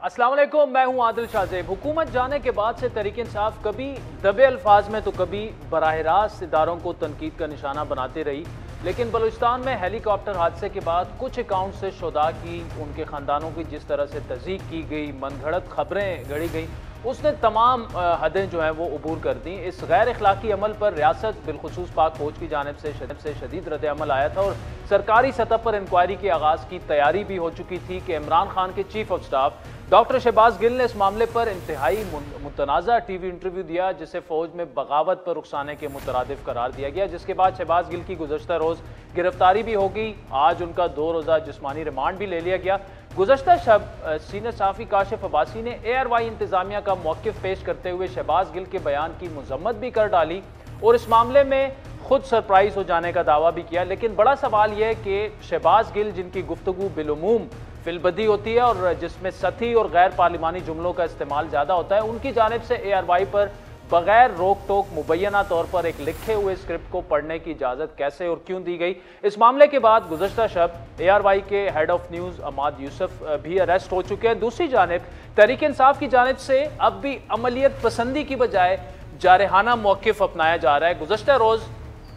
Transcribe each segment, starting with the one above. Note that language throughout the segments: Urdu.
السلام علیکم، میں ہوں عادل شاہ زیب۔ حکومت جانے کے بعد سے تحریک انصاف کبھی دبے الفاظ میں تو کبھی براہ راست اداروں کو تنقید کا نشانہ بناتے رہی، لیکن بلوچستان میں ہیلی کاپٹر حادثے کے بعد کچھ اکاؤنٹ سے شہداء کی، ان کے خاندانوں کی جس طرح سے تذییق کی گئی، من گھڑت خبریں گھڑی گئیں، اس نے تمام حدیں جو ہیں وہ عبور کر دیں۔ اس غیر اخلاقی عمل پر ریاست بالخصوص پاک فوج کی جانب سے شدید رد عمل آیا تھا اور سرکاری سطح پر انکوائری کے آغاز کی تیاری بھی ہو چکی تھی کہ عمران خان کے chief of staff doctor Shahbaz Gill نے اس معاملے پر انتہائی متنازع ٹی وی انٹرویو دیا، جسے فوج میں بغاوت پر رخصانے کے مترادف قرار دیا گیا، جس کے بعد شہباز گل کی گزشتہ روز گرفتاری بھی ہو گئی۔ آج ان کا 2 روزہ جسمانی ریمانڈ بھی لے لیا گیا۔ گزشتہ شب سینئر صحافی کاشف عباسی نے اے آر وائی انتظامیہ کا موقف پیش کرتے ہوئے شہباز گل کے بیان کی مذمت بھی کر ڈالی اور اس معاملے میں خود سرپرائز ہو جانے کا دعویٰ بھی کیا، لیکن بڑا سوال یہ ہے کہ شہباز گل جن کی گفتگو بالعموم فی البدی ہوتی ہے اور جس میں سطحی اور غیر پارلیمانی جملوں کا استعمال زیادہ ہوتا ہے، ان کی جانب سے اے آر وائی پر بغیر روک ٹوک مبینہ طور پر ایک لکھے ہوئے اسکرپٹ کو پڑھنے کی اجازت کیسے اور کیوں دی گئی؟ اس معاملے کے بعد گزشتہ شب اے آر وائی کے ہیڈ آف نیوز عماد یوسف بھی اریسٹ ہو چکے ہیں۔ دوسری جانب تحریک انصاف کی جانب سے اب بھی عملیت پسندی کی بجائے جارحانہ موقف اپنایا جا رہا ہے۔ گزشتہ روز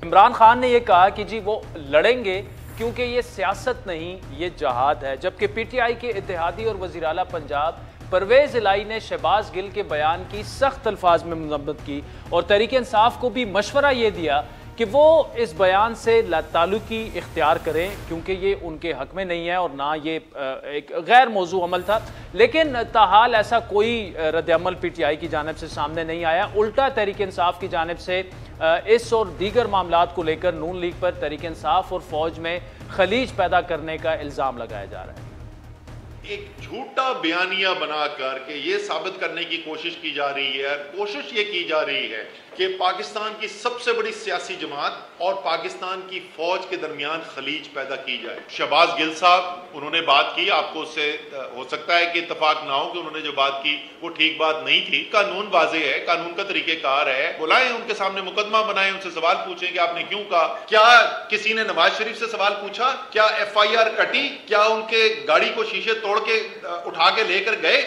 عمران خان نے یہ کہا کہ جی وہ لڑیں گے کیونکہ یہ سیاست نہیں، یہ جہاد ہے، جبکہ پی ٹی آئی کے اتحادی اور وزیر اعلیٰ پنجاب پرویز الہی نے شہباز گل کے بیان کی سخت الفاظ میں مذمت کی اور تحریک انصاف کو بھی مشورہ یہ دیا کہ وہ اس بیان سے لا تعلقی اختیار کریں کیونکہ یہ ان کے حق میں نہیں ہے اور نہ یہ ایک غیر موضوع عمل تھا، لیکن تاحال ایسا کوئی رد عمل پی ٹی آئی کی جانب سے سامنے نہیں آیا۔ الٹا تحریک انصاف کی جانب سے اس اور دیگر معاملات کو لے کر نون لیگ پر تحریک انصاف اور فوج میں خلیج پیدا کرنے کا الزام لگایا جا رہا ہے۔ ایک جھوٹا بیانیہ بنا کر کہ یہ ثابت کرنے کی کوشش کی جا رہی ہے، کوشش یہ کی جا رہی ہے کہ پاکستان کی سب سے بڑی سیاسی جماعت اور پاکستان کی فوج کے درمیان خلیج پیدا کی جائے۔ شہباز گل صاحب انہوں نے بات کی، آپ کو اس سے ہو سکتا ہے کہ اتفاق نہ ہو کہ انہوں نے جو بات کی وہ ٹھیک بات نہیں تھی۔ قانون واضح ہے، قانون کا طریقہ کار ہے، بلائیں ان کے سامنے مقدمہ بنائیں، ان سے سوال پوچھیں کہ آپ نے کیوں کہا۔ کیا کسی نے نواز شریف سے سوال پوچھا؟ کیا ایف آئی آر کٹی؟ کیا ان کے گاڑی کو شیشے توڑ کے اٹھا کے لے کر گئے؟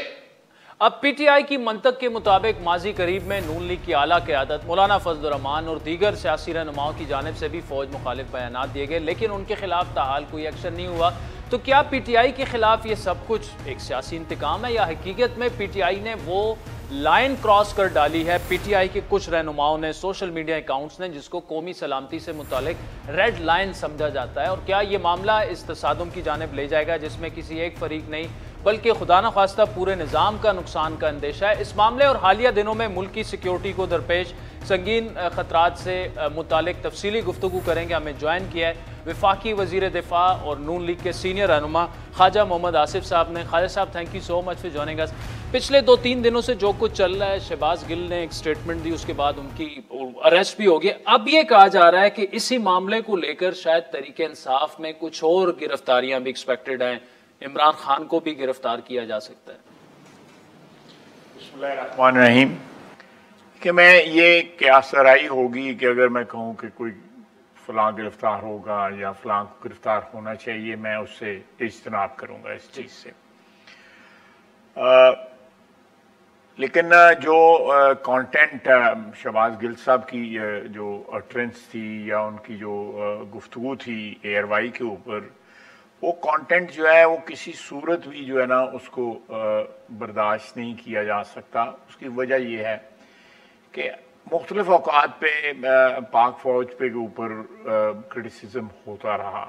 اب پی ٹی آئی کی منطق کے مطابق ماضی قریب میں نون لیگ کی اعلیٰ قیادت مولانا فضل الرحمان اور دیگر سیاسی رہنماؤں کی جانب سے بھی فوج مخالف بیانات دیے گئے، لیکن ان کے خلاف تاحال کوئی ایکشن نہیں ہوا۔ تو کیا پی ٹی آئی کے خلاف یہ سب کچھ ایک سیاسی انتقام ہے یا حقیقت میں پی ٹی آئی نے وہ لائن کراس کر ڈالی ہے؟ پی ٹی آئی کے کچھ رہنماؤں نے، سوشل میڈیا اکاؤنٹس نے، جس کو قومی سلامتی سے متعلق ریڈ لائن سمجھا جاتا ہے، اور کیا یہ معاملہ اس تصادم کی جانب لے جائے گا جس میں کسی ایک فریق نہیں بلکہ خدا نخواستہ پورے نظام کا نقصان کا اندیشہ ہے؟ اس معاملے اور حالیہ دنوں میں ملک کی سیکیورٹی کو درپیش سنگین خطرات سے متعلق تفصیلی گفتگو کریں گے۔ ہمیں جوائن کیا ہے وفاقی وزیر دفاع اور نون لیگ کے سینئر رہنما خواجہ محمد آصف صاحب نے۔ خواجہ صاحب thank you so much for joining اس۔ پچھلے 2-3 دنوں سے جو کچھ چل رہا ہے، شہباز گل نے ایک سٹیٹمنٹ دی، اس کے بعد ان کی اریسٹ بھی ہو گیا، اب یہ کہا جا رہا ہے کہ اسی معاملے کو لے کر شاید تحریک انصاف میں کچھ اور گرفتاریاں بھی ایکسپیکٹڈ ہیں، عمران خان کو بھی گرفتار کیا جا سکتا ہے۔ بسم اللہ الرحمن الرحیم۔ کہ میں یہ قیاس آرائی ہوگی کہ اگر میں کہوں کہ کوئی فلاں گرفتار ہوگا یا فلاں کو گرفتار ہونا چاہیے، میں اس سے اجتناب کروں گا اس چیز سے۔ لیکن جو کانٹینٹ شہباز گل صاحب کی جو اٹرنس تھی یا ان کی جو گفتگو تھی اے آر وائی کے اوپر، وہ کانٹینٹ جو ہے وہ کسی صورت بھی جو ہے نا اس کو برداشت نہیں کیا جا سکتا۔ اس کی وجہ یہ ہے کہ مختلف اوقات پہ پاک فوج پہ کے اوپر کرٹیسزم ہوتا رہا،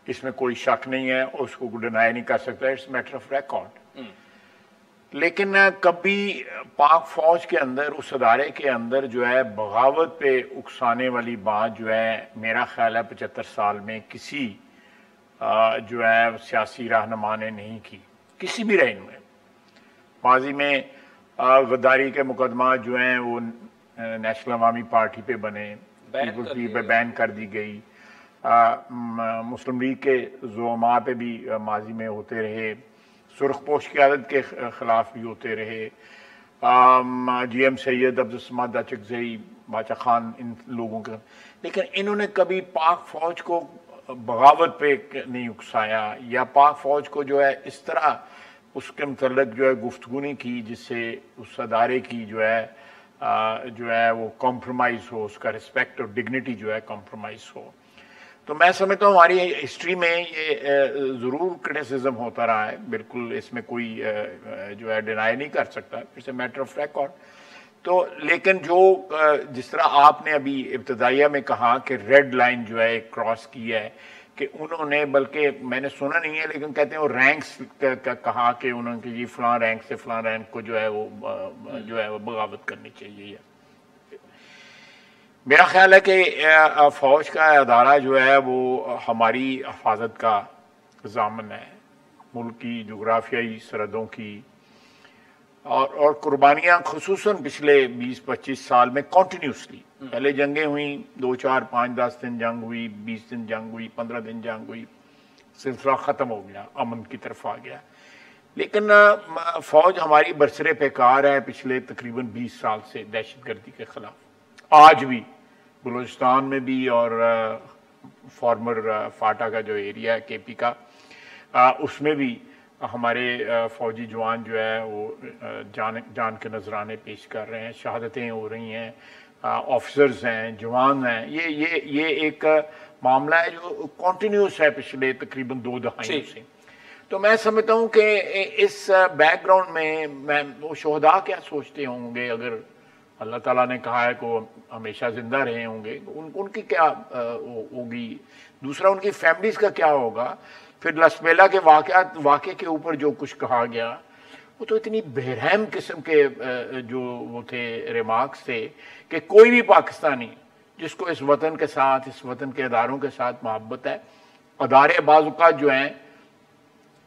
اس میں کوئی شک نہیں ہے اور اس کو ڈینائی نہیں کر سکتا، اٹس میٹر آف ریکارڈ۔ لیکن کبھی پاک فوج کے اندر، اس ادارے کے اندر جو ہے بغاوت پہ اکسانے والی بات جو ہے میرا خیال ہے 75 سال میں کسی جو ہے سیاسی رہنما نے نہیں کی، کسی بھی رہنما نے۔ ماضی میں غداری کے مقدمات جو ہیں وہ نیشنل عوامی پارٹی پہ بنے، پیپلز لیگ پہ بین کر دی گئی، مسلم لیگ کے زعماء پہ بھی ماضی میں ہوتے رہے، سرخ پوش قیادت کے خلاف بھی ہوتے رہے، جی ایم سید، عبدالصمد اچکزئی، باچا خان، ان لوگوں کے، لیکن انہوں نے کبھی پاک فوج کو بغاوت پہ نہیں اکسایا یا پاک فوج کو جو ہے اس طرح اس کے متعلق جو ہے گفتگو نہیں کی جس سے اس ادارے کی جو ہے وہ کمپرومائز ہو، اس کا رسپیکٹ اور ڈگنیٹی جو ہے کمپرومائز ہو. تو میں سمجھتا ہوں ہماری ہسٹری میں یہ ضرور کرٹیسزم ہوتا رہا ہے، بالکل اس میں کوئی جو ہے ڈینائی نہیں کر سکتا، it's a matter of record. تو لیکن جو جس طرح آپ نے ابھی ابتدائیہ میں کہا کہ ریڈ لائن جو ہے کراس کی ہے کہ انہوں نے، بلکہ میں نے سنا نہیں ہے لیکن کہتے ہیں وہ رینکس کا کہا کہ انہوں نے جی فلاں رینک سے فلاں رینک کو جو ہے وہ بغاوت کرنی چاہیے. میرا خیال ہے کہ فوج کا ادارہ جو ہے وہ ہماری حفاظت کا ضامن ہے، ملک کی جغرافیائی سرحدوں کی اور قربانیاں خصوصاً پچھلے 20-25 سال میں کنٹینیوسلی، پہلے جنگیں ہوئیں 2, 4, 5, 10 دن جنگ ہوئی، 20 دن جنگ ہوئی، 15 دن جنگ ہوئی، سلسلہ ختم ہو گیا، امن کی طرف آ گیا. لیکن فوج ہماری برسر پیکار ہے پچھلے تقریباً 20 سال سے دہشت گردی کے خلاف. آج بھی بلوچستان میں بھی اور فارمر فاٹا کا جو ایریا ہے کے پی کا، اس میں بھی ہمارے فوجی جوان جو ہے وہ جان کے نذرانے پیش کر رہے ہیں، شہادتیں ہو رہی ہیں، آفیسرز ہیں، جوان ہیں. یہ ایک معاملہ ہے جو کنٹینیوس ہے پچھلے تقریباً 2 دہائیوں سے. تو میں سمجھتا ہوں کہ اس بیک گراؤنڈ میں وہ شہداء کیا سوچتے ہوں گے اگر اللہ تعالیٰ نے کہا ہے کہ وہ ہمیشہ زندہ رہے ہوں گے، ان کی کیا ہوگی. دوسرا ان کی فیملیز کا کیا ہوگا. پھر لسبیلا کے واقعے کے اوپر جو کچھ کہا گیا وہ تو اتنی بہرحم قسم کے جو وہ تھے ریمارکس تھے کہ کوئی بھی پاکستانی جس کو اس وطن کے ساتھ، اس وطن کے اداروں کے ساتھ محبت ہے، ادارے بعض اوقات جو ہیں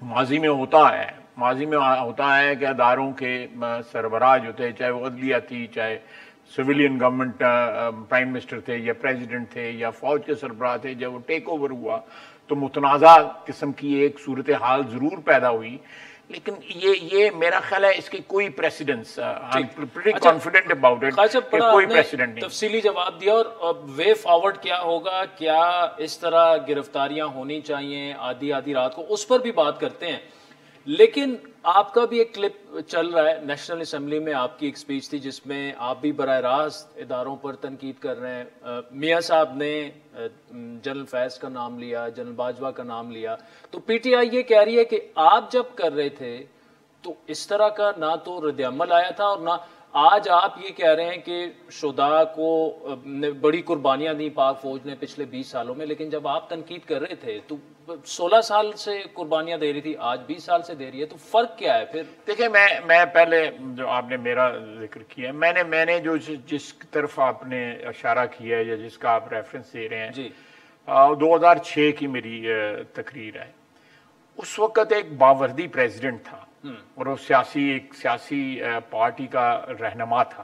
ماضی میں ہوتا ہے کہ اداروں کے سربراہ جو تھے، چاہے وہ عدلیہ تھی، چاہے سویلین گورنمنٹ پرائم منسٹر تھے یا پریزیڈنٹ تھے یا فوج کے سربراہ تھے، جب وہ ٹیک اوور ہوا تو متنازع قسم کی ایک صورتحال ضرور پیدا ہوئی. لیکن یہ میرا خیال ہے اس کی کوئی پریسیڈنس، کانفیڈنٹ اباؤٹ اٹ کہ کوئی پریسیڈنٹ نہیں. تفصیلی جواب دیا. اور وے فارورڈ کیا ہوگا، کیا اس طرح گرفتاریاں ہونی چاہیے آدھی رات کو، اس پر بھی بات کرتے ہیں. لیکن آپ کا بھی ایک کلپ چل رہا ہے، نیشنل اسمبلی میں آپ کی ایک سپیچ تھی جس میں آپ بھی براہ راست اداروں پر تنقید کر رہے ہیں. میاں صاحب نے جنرل فیض کا نام لیا، جنرل باجوہ کا نام لیا. تو پی ٹی آئی یہ کہہ رہی ہے کہ آپ جب کر رہے تھے تو اس طرح کا نہ تو رد عمل آیا تھا، اور نہ آج آپ یہ کہہ رہے ہیں کہ شہداء کو بڑی قربانیاں دی پاک فوج نے پچھلے 20 سالوں میں. لیکن جب آپ تنقید کر رہے تھے تو 16 سال سے قربانیاں دے رہی تھی، آج 20 سال سے دے رہی ہے. تو فرق کیا ہے پھر؟ دیکھیں، میں پہلے جو آپ نے میرا ذکر کیا، میں نے جو جس طرف آپ نے اشارہ کیا ہے یا جس کا آپ ریفرنس دے رہے ہیں، جی 2006 کی میری تقریر ہے. اس وقت ایک باوردی پریزیڈنٹ تھا اور وہ سیاسی پارٹی کا رہنما تھا.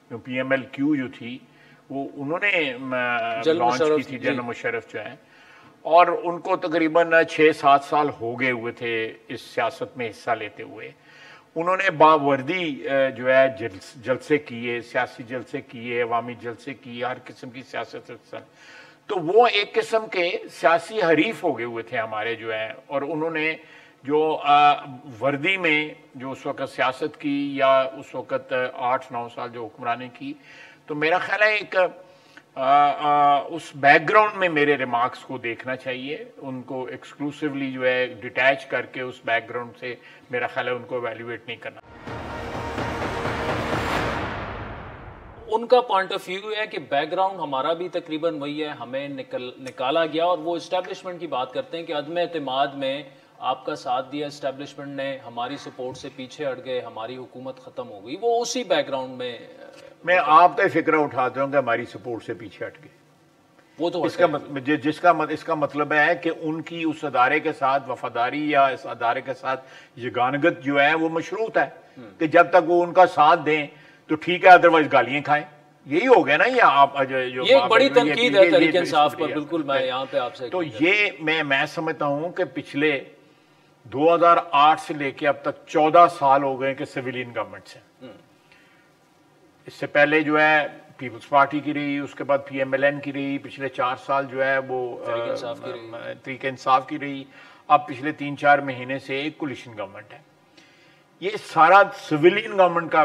جو پی ایم ایل کیو جو تھی وہ انہوں نے لانچ کی تھی، جنرل مشرف جو ہیں، اور ان کو تقریباً 6-7 سال ہو گئے ہوئے تھے اس سیاست میں حصہ لیتے ہوئے. انہوں نے باوردی جو ہے جلسے کیے، سیاسی جلسے کیے، عوامی جلسے کیے، ہر قسم کی سیاست. تو وہ ایک قسم کے سیاسی حریف ہو گئے ہوئے تھے ہمارے جو ہیں، اور انہوں نے جو وردی میں جو اس وقت سیاست کی یا اس وقت 8-9 سال جو حکمرانی کی، تو میرا خیال ہے ایک اس بیک گراؤنڈ میں میرے ریمارکس کو دیکھنا چاہیے، ان کو ایکسکلوسیولی جو ہے ڈیٹیچ کر کے اس بیک گراؤنڈ سے میرا خیال ہے ان کو ایویلویٹ نہیں کرنا. ان کا پوائنٹ آف ویو ہے کہ بیک گراؤنڈ ہمارا بھی تقریباً وہی ہے، ہمیں نکالا گیا. اور وہ اسٹیبلشمنٹ کی بات کرتے ہیں کہ عدم اعتماد میں آپ کا ساتھ دیا اسٹیبلشمنٹ نے، ہماری سپورٹ سے پیچھے ہٹ گئے، ہماری حکومت ختم ہو گئی. وہ اسی بیک گراؤنڈ میں آپ کا فکر اٹھاتا ہوں کہ ہماری سپورٹ سے پیچھے ہٹ گئے. وہ تو اس کا مطلب ہے کہ ان کی اس ادارے کے ساتھ وفاداری یا اس ادارے کے ساتھ یگانگت جو ہے وہ مشروط ہے کہ جب تک وہ ان کا ساتھ دیں تو ٹھیک ہے، ادروائز گالیاں کھائیں. یہی ہو گیا نا. یہ ایک بڑی تنقید ہے تحریک انصاف پر. بالکل میں یہاں پہ آپ سے تو یہ میں سمجھتا ہوں کہ پچھلے 2008 سے لے کے اب تک 14 سال ہو گئے کہ سویلین گورنمنٹ سے. اس سے پہلے جو ہے پیپلز پارٹی کی رہی، اس کے بعد پی ایم ایل این کی رہی، پچھلے 4 سال جو ہے وہ تحریک انصاف کی رہی. اب پچھلے 3-4 مہینے سے ایک کولیشن گورنمنٹ ہے. یہ سارا سویلین گورنمنٹ کا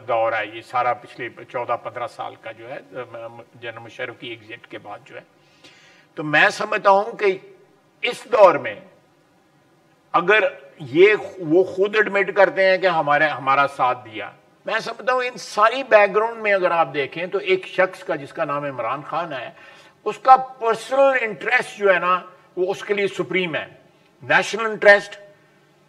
دور ہے، یہ سارا پچھلے 14-15 سال کا جو ہے جنرل مشرف کی ایگزٹ کے بعد جو ہے. تو میں سمجھتا ہوں کہ اس دور میں اگر وہ خود ایڈمٹ کرتے ہیں کہ ہمارا ساتھ دیا، میں سمجھتا ہوں ان ساری بیک گراؤنڈ میں اگر آپ دیکھیں تو ایک شخص کا جس کا نام عمران خان ہے، اس کا پرسنل انٹرسٹ جو ہے نا وہ اس کے لیے سپریم ہے. نیشنل انٹرسٹ،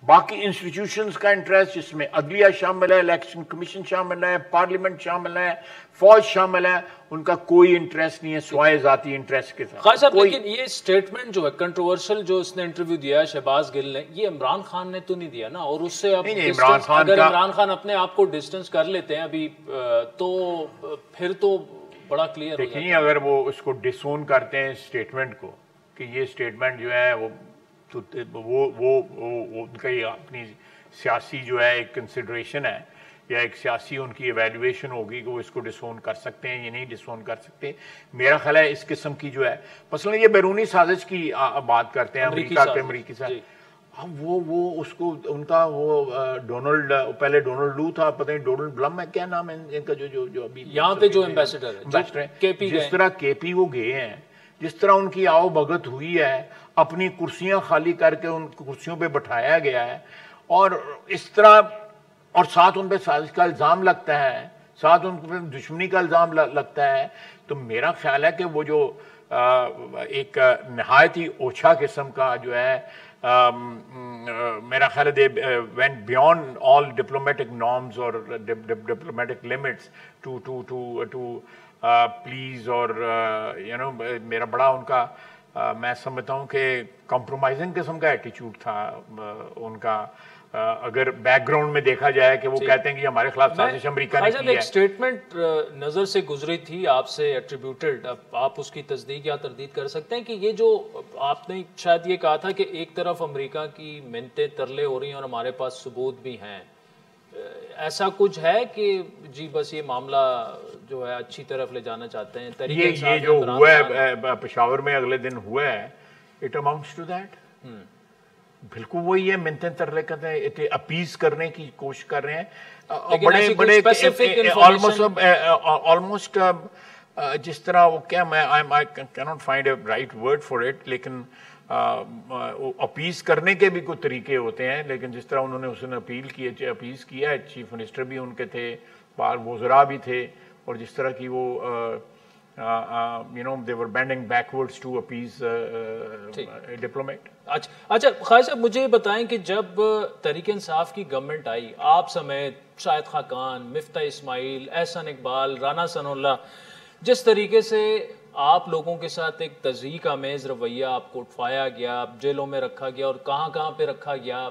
باقی انسٹیٹیوشنز کا انٹرسٹ جس میں عدلیہ شامل ہے، الیکشن کمیشن شامل ہے، پارلیمنٹ شامل ہے، فوج شامل ہے، ان کا کوئی انٹرسٹ نہیں ہے سوائے ذاتی انٹرسٹ کے ساتھ. خواجہ صاحب لیکن یہ سٹیٹمنٹ جو ہے کنٹروورشل جو اس نے انٹرویو دیا ہے شہباز گل نے، یہ عمران خان نے تو نہیں دیا نا، اور اس سے اب اگر عمران خان اپنے آپ کو ڈسٹنس کر لیتے ہیں ابھی تو پھر تو بڑا کلیئر. دیکھیں اگر وہ اس کو ڈسون کرتے ہیں اسٹیٹمنٹ کو کہ یہ اسٹیٹمنٹ جو ہے وہ ان کا اپنی سیاسی جو ہے ایک کنسیڈریشن ہے یا ایک سیاسی ان کی ایویلویشن ہوگی کہ وہ اس کو ڈسون کر سکتے ہیں یا نہیں ڈسون کر سکتے. میرا خیال ہے اس قسم کی جو ہے مثلا یہ بیرونی سازش کی بات کرتے ہیں امریکی سے، اب وہ اس کو ان کا وہ پہلے ڈونلڈ لو تھا، پتہ نہیں ڈونلڈ بلم ہے کیا نام ہے ان کا جو ابھی یہاں پہ جو ایمبیسڈر ہے، جس طرح کے پی وہ گئے ہیں، جس طرح ان کی آؤ بھگت ہوئی ہے، اپنی کرسیاں خالی کر کے ان کرسیوں پہ بٹھایا گیا ہے، اور اس طرح اور ساتھ ان پہ سازش کا الزام لگتا ہے، ساتھ ان پہ دشمنی کا الزام لگتا ہے. تو میرا خیال ہے کہ وہ جو ایک نہایت ہی اوچھا قسم کا جو ہے میرا خیال ہے went beyond all diplomatic norms or diplomatic limits to please اور میرا بڑا ان کا میں سمجھتا ہوں کہ کمپرومائزنگ قسم کا ایٹیچیوڈ تھا ان کا. اگر بیک گراؤنڈ میں دیکھا جائے کہ وہ کہتے ہیں کہ ہمارے خلاف سازش امریکہ نے کی ہے. ایک سٹیٹمنٹ نظر سے گزری تھی آپ سے ایٹریبیوٹڈ، اب آپ اس کی تصدیق یا تردید کر سکتے ہیں کہ یہ جو آپ نے شاید یہ کہا تھا کہ ایک طرف امریکہ کی منتیں ترلے ہو رہی ہیں اور ہمارے پاس ثبوت بھی ہیں، ایسا کچھ ہے کہ جی بس یہ معاملہ جو ہے اچھی طرف لے جانا چاہتے ہیں؟ یہ جو ہوا ہے پشاور میں اگلے دن ہوا ہے، اٹ اماؤنٹس ٹو دیٹ. بالکل وہی ہے، منتیں ترلے کرتے ہیں، اپیز کرنے کی کوشش کر رہے ہیں بڑے بڑے آلموسٹ جس طرح وہ کیا میں I cannot find a right word for it، لیکن اپیز کرنے کے بھی کوئی طریقے ہوتے ہیں، لیکن جس طرح انہوں نے اس نے اپیز کیا ہے، چیف منسٹر بھی ان کے تھے، بار وزراء بھی تھے، اور جس طرح کی وہ they were bending backwards to appease a diplomat. اچھا خواجہ صاحب مجھے بتائیں کہ جب تحریک انصاف کی گورنمنٹ آئی، آپ سمیت شاہد خاقان، مفتاح اسماعیل، احسان اقبال، رانا ثناء اللہ، جس طریقے سے آپ لوگوں کے ساتھ ایک تضحیک آمیز رویہ، آپ کو اٹھوایا گیا، جیلوں میں رکھا گیا، اور کہاں پہ رکھا گیا،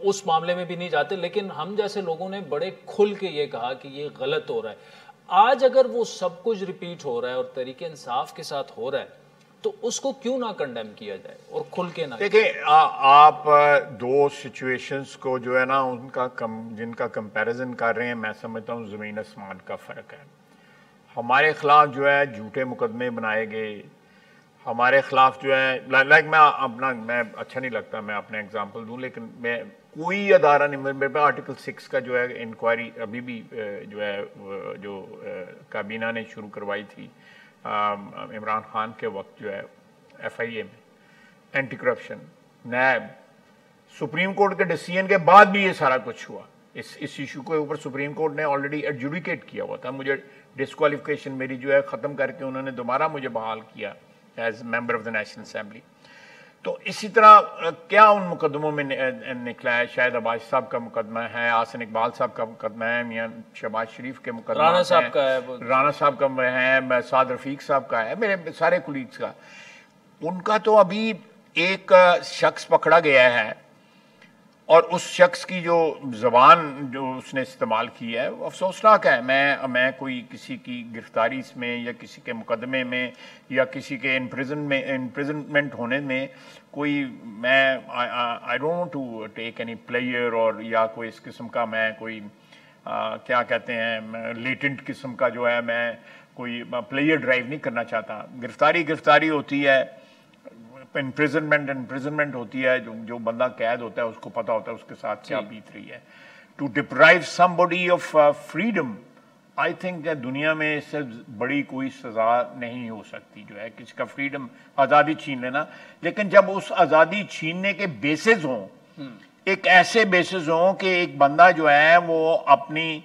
اس معاملے میں بھی نہیں جاتے، لیکن ہم جیسے لوگوں نے بڑے کھل کے یہ کہا کہ یہ غلط ہو رہا ہے. آج اگر وہ سب کچھ ریپیٹ ہو رہا ہے اور تحریک انصاف کے ساتھ ہو رہا ہے تو اس کو کیوں نہ کنڈیم کیا جائے اور کھل کے نہ؟ دیکھیں آپ دو سچویشنز کو جو ہے نا ان کا جن کا کمپیریزن کر رہے ہیں، میں سمجھتا ہوں زمین آسمان کا فرق ہے. ہمارے خلاف جو ہے جھوٹے مقدمے بنائے گئے، ہمارے خلاف جو ہے میں اچھا نہیں لگتا میں اپنے اگزامپل دوں، لیکن میں کوئی ادارہ نہیں، میرے پاس آرٹیکل 6 کا جو ہے انکوائری ابھی بھی جو ہے جو کابینہ نے شروع کروائی تھی عمران خان کے وقت جو ہے FIA میں، anti corruption, NAB, supreme court کے ڈیسیژن کے بعد بھی یہ سارا کچھ ہوا. اس ایشو کے اوپر سپریم کورٹ نے آلریڈی ایڈجوڈیکیٹ کیا ہوا تھا، مجھے ڈسکوالیفیکیشن میری جو ہے ختم کر کے انہوں نے دوبارہ مجھے بحال کیا as member of the national assembly. تو اسی طرح کیا ان مقدموں میں نکلا ہے، شاہد عباس صاحب کا مقدمہ ہے، احسان اقبال صاحب کا مقدمہ ہے، میاں شہباز شریف کے مقدمہ ہے، رانا صاحب کا ہے، سعد رفیق صاحب کا ہے، میرے سارے کولیگز کا. ان کا تو ابھی ایک شخص پکڑا گیا ہے اور اس شخص کی جو زبان جو اس نے استعمال کی ہے وہ افسوسناک ہے. میں کوئی کسی کی گرفتاری اس میں یا کسی کے مقدمے میں یا کسی کے امپریزنمنٹ ہونے میں کوئی I don't want to take any player اور یا کوئی اس قسم کا میں کوئی کیا کہتے ہیں لیٹنٹ قسم کا جو ہے میں کوئی پلیئر ڈرائیو نہیں کرنا چاہتا. گرفتاری ہوتی ہے، imprisonment ہوتی ہے, جو بندہ قید ہوتا ہے اس کو پتا ہوتا ہے اس کے ساتھ کیا بیت رہی ہے. To deprive somebody of freedom, I think دنیا میں اس سے بڑی کوئی سزا نہیں ہو سکتی جو ہے کسی کا فریڈم, آزادی چھین لینا. لیکن جب اس آزادی چھیننے کے بیسز ہوں, ایک ایسے بیسز ہوں کہ ایک بندہ جو ہے وہ اپنی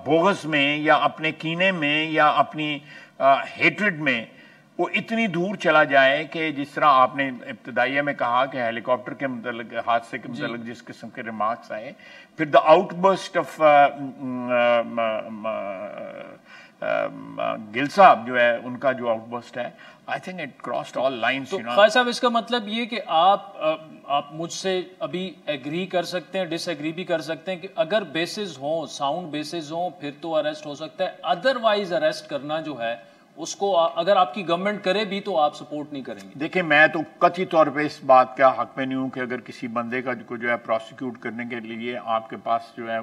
بغض میں یا اپنے کینے میں یا اپنی ہیٹرڈ میں وہ اتنی دور چلا جائے کہ جس طرح آپ نے ابتدائیہ میں کہا کہ ہیلی کاپٹر کے متعلق, حادثے کے متعلق جس قسم کے ریمارکس آئے, پھر the outburst of Gill صاحب جو ہے ان کا جو آؤٹ برسٹ ہے, I think it crossed all lines. Khalid صاحب اس کا مطلب یہ کہ آپ مجھ سے ابھی ایگری کر سکتے ہیں, ڈس ایگری بھی کر سکتے ہیں کہ اگر بیسز ہوں, ساؤنڈ بیسز ہوں, پھر تو اریسٹ ہو سکتا ہے, ادروائز اریسٹ کرنا جو ہے اس کو اگر آپ کی گورنمنٹ کرے بھی تو آپ سپورٹ نہیں کریں گے. دیکھیں میں تو قطعی طور پہ اس بات کا حق میں نہیں ہوں کہ اگر کسی بندے کا جو ہے پروسیکیوٹ کرنے کے لیے آپ کے پاس جو ہے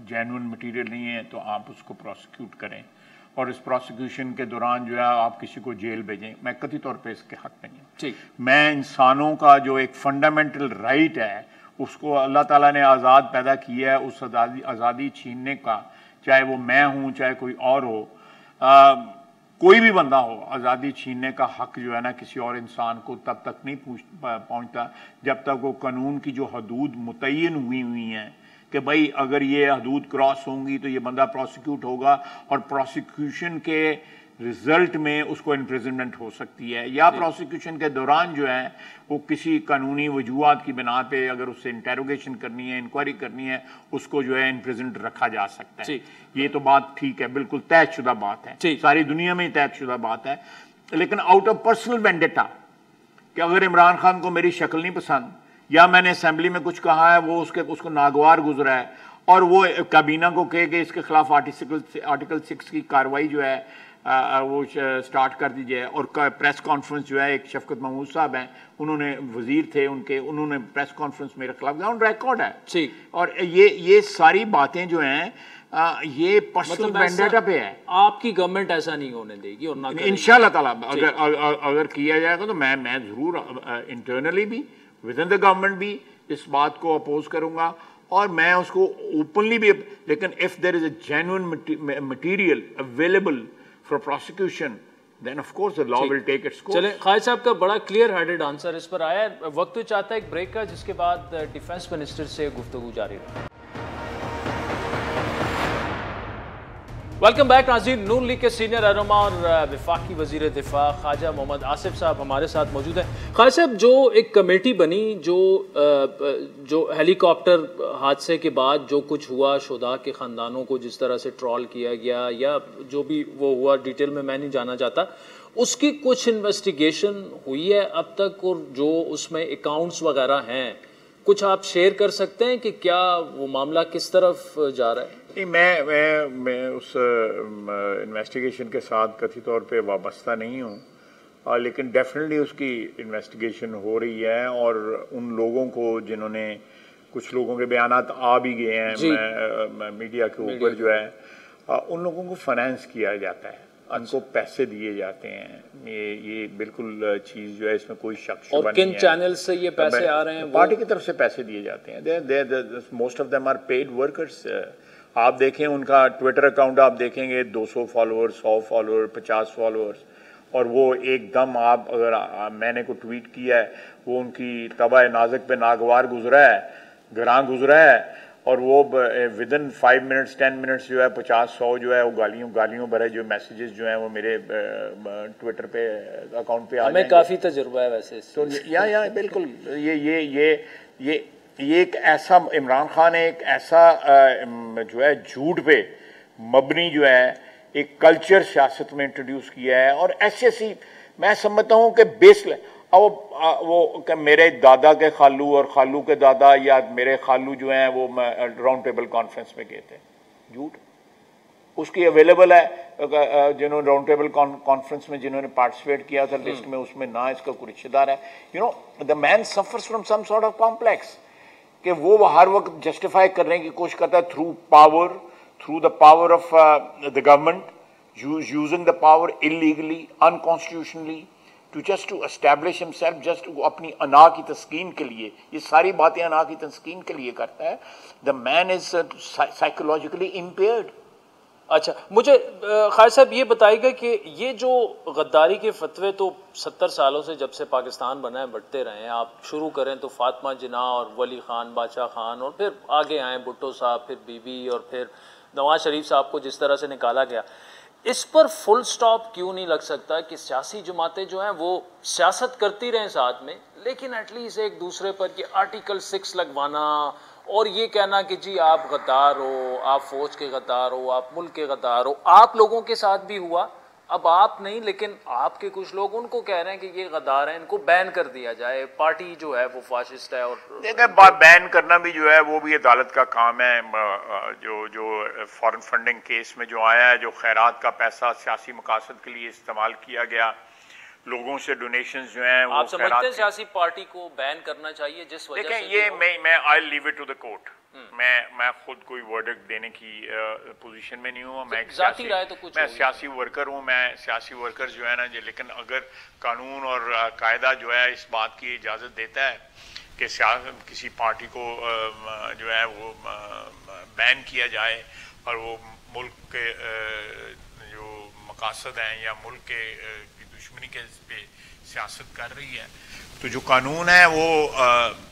جینوئن مٹیریل نہیں ہے تو آپ اس کو پروسیکیوٹ کریں, اور اس پروسیکیوشن کے دوران جو ہے آپ کسی کو جیل بھیجیں. میں قطعی طور پہ اس کے حق میں نہیں ہوں. ٹھیک, میں انسانوں کا جو ایک فنڈامنٹل رائٹ ہے اس کو اللہ تعالیٰ نے آزاد پیدا کیا ہے, اس آزادی چھیننے کا, چاہے وہ میں ہوں چاہے کوئی اور ہو, کوئی بھی بندہ ہو, آزادی چھیننے کا حق جو ہے نا کسی اور انسان کو تب تک نہیں پہنچتا جب تک وہ قانون کی جو حدود متعین ہوئی ہیں کہ بھائی اگر یہ حدود کراس ہوں گی تو یہ بندہ پروسیکیوٹ ہوگا, اور پروسیکیوشن کے رزلٹ میں اس کو امپریزنمنٹ ہو سکتی ہے, یا پروسیکیوشن کے دوران جو ہے وہ کسی قانونی وجوہات کی بنا پہ اگر اس سے انٹیروگیشن کرنی ہے, انکوائری کرنی ہے, اس کو جو ہے امپریزنڈ رکھا جا سکتا ہے. یہ تو بات ٹھیک ہے, بالکل طے شدہ بات ہے, ساری دنیا میں ہی طے شدہ بات ہے. لیکن آؤٹ آف پرسنل وینڈیٹا کہ اگر عمران خان کو میری شکل نہیں پسند یا میں نے اسمبلی میں کچھ کہا ہے وہ اس کو ناگوار گزرا ہے اور وہ کابینہ کو کہے کہ اس کے خلاف آرٹیکل 6 کی کاروائی جو ہے وہ سٹارٹ کر دیجئے, اور پریس کانفرنس جو ہے ایک شفقت محمود صاحب ہیں, انہوں نے وزیر تھے انہوں نے پریس کانفرنس میرے خلاف آن ریکارڈ ہے. اور یہ ساری باتیں جو ہیں یہ پرسنل وینڈیٹا پہ ہے. آپ کی گورنمنٹ ایسا نہیں ہونے دے گی اور نہ انشاءاللہ تعالیٰ اگر کیا جائے گا تو میں ضرور انٹرنلی بھی ود ان دا گورنمنٹ بھی اس بات کو اپوز کروں گا, اور میں اس کو اوپنلی بھی. لیکن if there is a genuine material available for prosecution, then of course the law will take its course. چلیں, خالد صاحب کا بڑا کلیئر ہیڈڈ آنسر اس پر آیا ہے. وقت چاہتا ہے ایک بریک کا, جس کے بعد ڈیفنس منسٹر سے گفتگو جاری رہے. ویلکم بیک ناظرین. نون لیگ کے سینئر رہنما اور وفاقی وزیر دفاع خواجہ محمد آصف صاحب ہمارے ساتھ موجود ہیں. خواجہ صاحب, جو ایک کمیٹی بنی جو ہیلی کاپٹر حادثے کے بعد جو کچھ ہوا, شہداء کے خاندانوں کو جس طرح سے ٹرول کیا گیا یا جو بھی وہ ہوا, ڈیٹیل میں نہیں جانا چاہتا, اس کی کچھ انویسٹیگیشن ہوئی ہے اب تک, اور جو اس میں اکاؤنٹس وغیرہ ہیں کچھ آپ شیئر کر سکتے ہیں کہ کیا وہ معاملہ کس طرف جا رہا ہے؟ نہیں, میں اس انویسٹیگیشن کے ساتھ کتھی طور پہ وابستہ نہیں ہوں, لیکن ڈیفینیٹلی اس کی انویسٹیگیشن ہو رہی ہے, اور ان لوگوں کو جنہوں نے, کچھ لوگوں کے بیانات آ بھی گئے ہیں میڈیا کے اوپر جو ہے, ان لوگوں کو فائنینس کیا جاتا ہے, ان کو پیسے دیے جاتے ہیں. یہ بالکل چیز جو ہے اس میں کوئی شک شبہ نہیں ہے. اور کن چینل سے یہ پیسے آ رہے ہیں؟ پارٹی کی طرف سے پیسے دیے جاتے ہیں. Most of them are paid workers. آپ دیکھیں ان کا ٹویٹر اکاؤنٹ, آپ دیکھیں گے 200 فالوورز, 100 فالوور, 50 فالوورز, اور وہ ایک دم آپ اگر میں نے کو ٹویٹ کیا ہے وہ ان کی طبع نازک پہ ناگوار گزرا ہے, گراں گزرا ہے, اور وہ ودن 5 منٹس 10 منٹس جو ہے 50-100 جو ہے وہ گالیوں بھرے جو میسیجز جو ہیں وہ میرے ٹویٹر پہ اکاؤنٹ پہ آ جائیں گے. ہمیں کافی تجربہ ہے ویسے تو یا بالکل یہ ایک ایسا, عمران خان نے ایک ایسا جو ہے جھوٹ پہ مبنی جو ہے ایک کلچر سیاست میں انٹروڈیوس کیا ہے, اور ایسی میں سمجھتا ہوں کہ بیس وہ کہ میرے دادا کے خالو اور خالو کے دادا یا میرے خالو جو ہیں وہ راؤنڈ ٹیبل کانفرنس میں گئے تھے. جھوٹ اس کی اویلیبل ہے, جنہوں نے راؤنڈ ٹیبل کانفرنس میں جنہوں نے پارٹیسپیٹ کیا تھا لسٹ میں, اس میں نہ اس کا کوئی رشتہ دار ہے. The man suffers from some sort of complex, کہ وہ ہر وقت جسٹیفائی کرنے کی کوشش کرتا ہے through the power of the government, using the power illegally, unconstitutionally, to establish himself just اپنی انا کی تسکین کے لیے، یہ ساری باتیں انا کی تسکین کے لیے کرتا ہے. The main is psychologically impaired. اچھا مجھے خالد صاحب یہ بتائیے گا کہ یہ جو غداری کے فتوے تو 70 سالوں سے جب سے پاکستان بنا ہے بڑھتے رہے ہیں. آپ شروع کریں تو فاطمہ جناح اور ولی خان بادشاہ خان، اور پھر آگے آئیں بھٹو صاحب، پھر بی بی، اور پھر نواز شریف صاحب کو جس طرح سے نکالا گیا. اس پر فل سٹاپ کیوں نہیں لگ سکتا کہ سیاسی جماعتیں جو ہیں وہ سیاست کرتی رہیں ساتھ میں، لیکن ایٹ لیسٹ ایک دوسرے پر یہ آرٹیکل 6 لگوانا اور یہ کہنا کہ جی آپ غدار ہو، آپ فوج کے غدار ہو، آپ ملک کے غدار ہو. آپ لوگوں کے ساتھ بھی ہوا، اب آپ نہیں لیکن آپ کے کچھ لوگ ان کو کہہ رہے ہیں کہ یہ غدار ہیں، ان کو بین کر دیا جائے، پارٹی جو ہے وہ فاشسٹ ہے. اور دیکھیں بین کرنا بھی جو ہے وہ بھی عدالت کا کام ہے. جو فارن فنڈنگ کیس میں جو آیا ہے، جو خیرات کا پیسہ سیاسی مقاصد کے لیے استعمال کیا گیا، لوگوں سے ڈونیشنز جو ہیں، آپ سمجھتے ہیں سیاسی پارٹی کو بین کرنا چاہیے جس وجہ سے؟ دیکھیں یہ میں I leave it to the court. میں خود کوئی ورڈکٹ دینے کی پوزیشن میں نہیں ہوں. میں ذاتی رائے تو کچھ، میں سیاسی ورکر ہوں. میں سیاسی ورکر جو ہے نا، لیکن اگر قانون اور قاعدہ جو ہے اس بات کی اجازت دیتا ہے کہ کسی پارٹی کو جو ہے وہ بین کیا جائے اور وہ ملک کے جو مقاصد ہیں یا ملک کے دشمنی کے پہ سیاست کر رہی ہے، تو جو قانون ہے وہ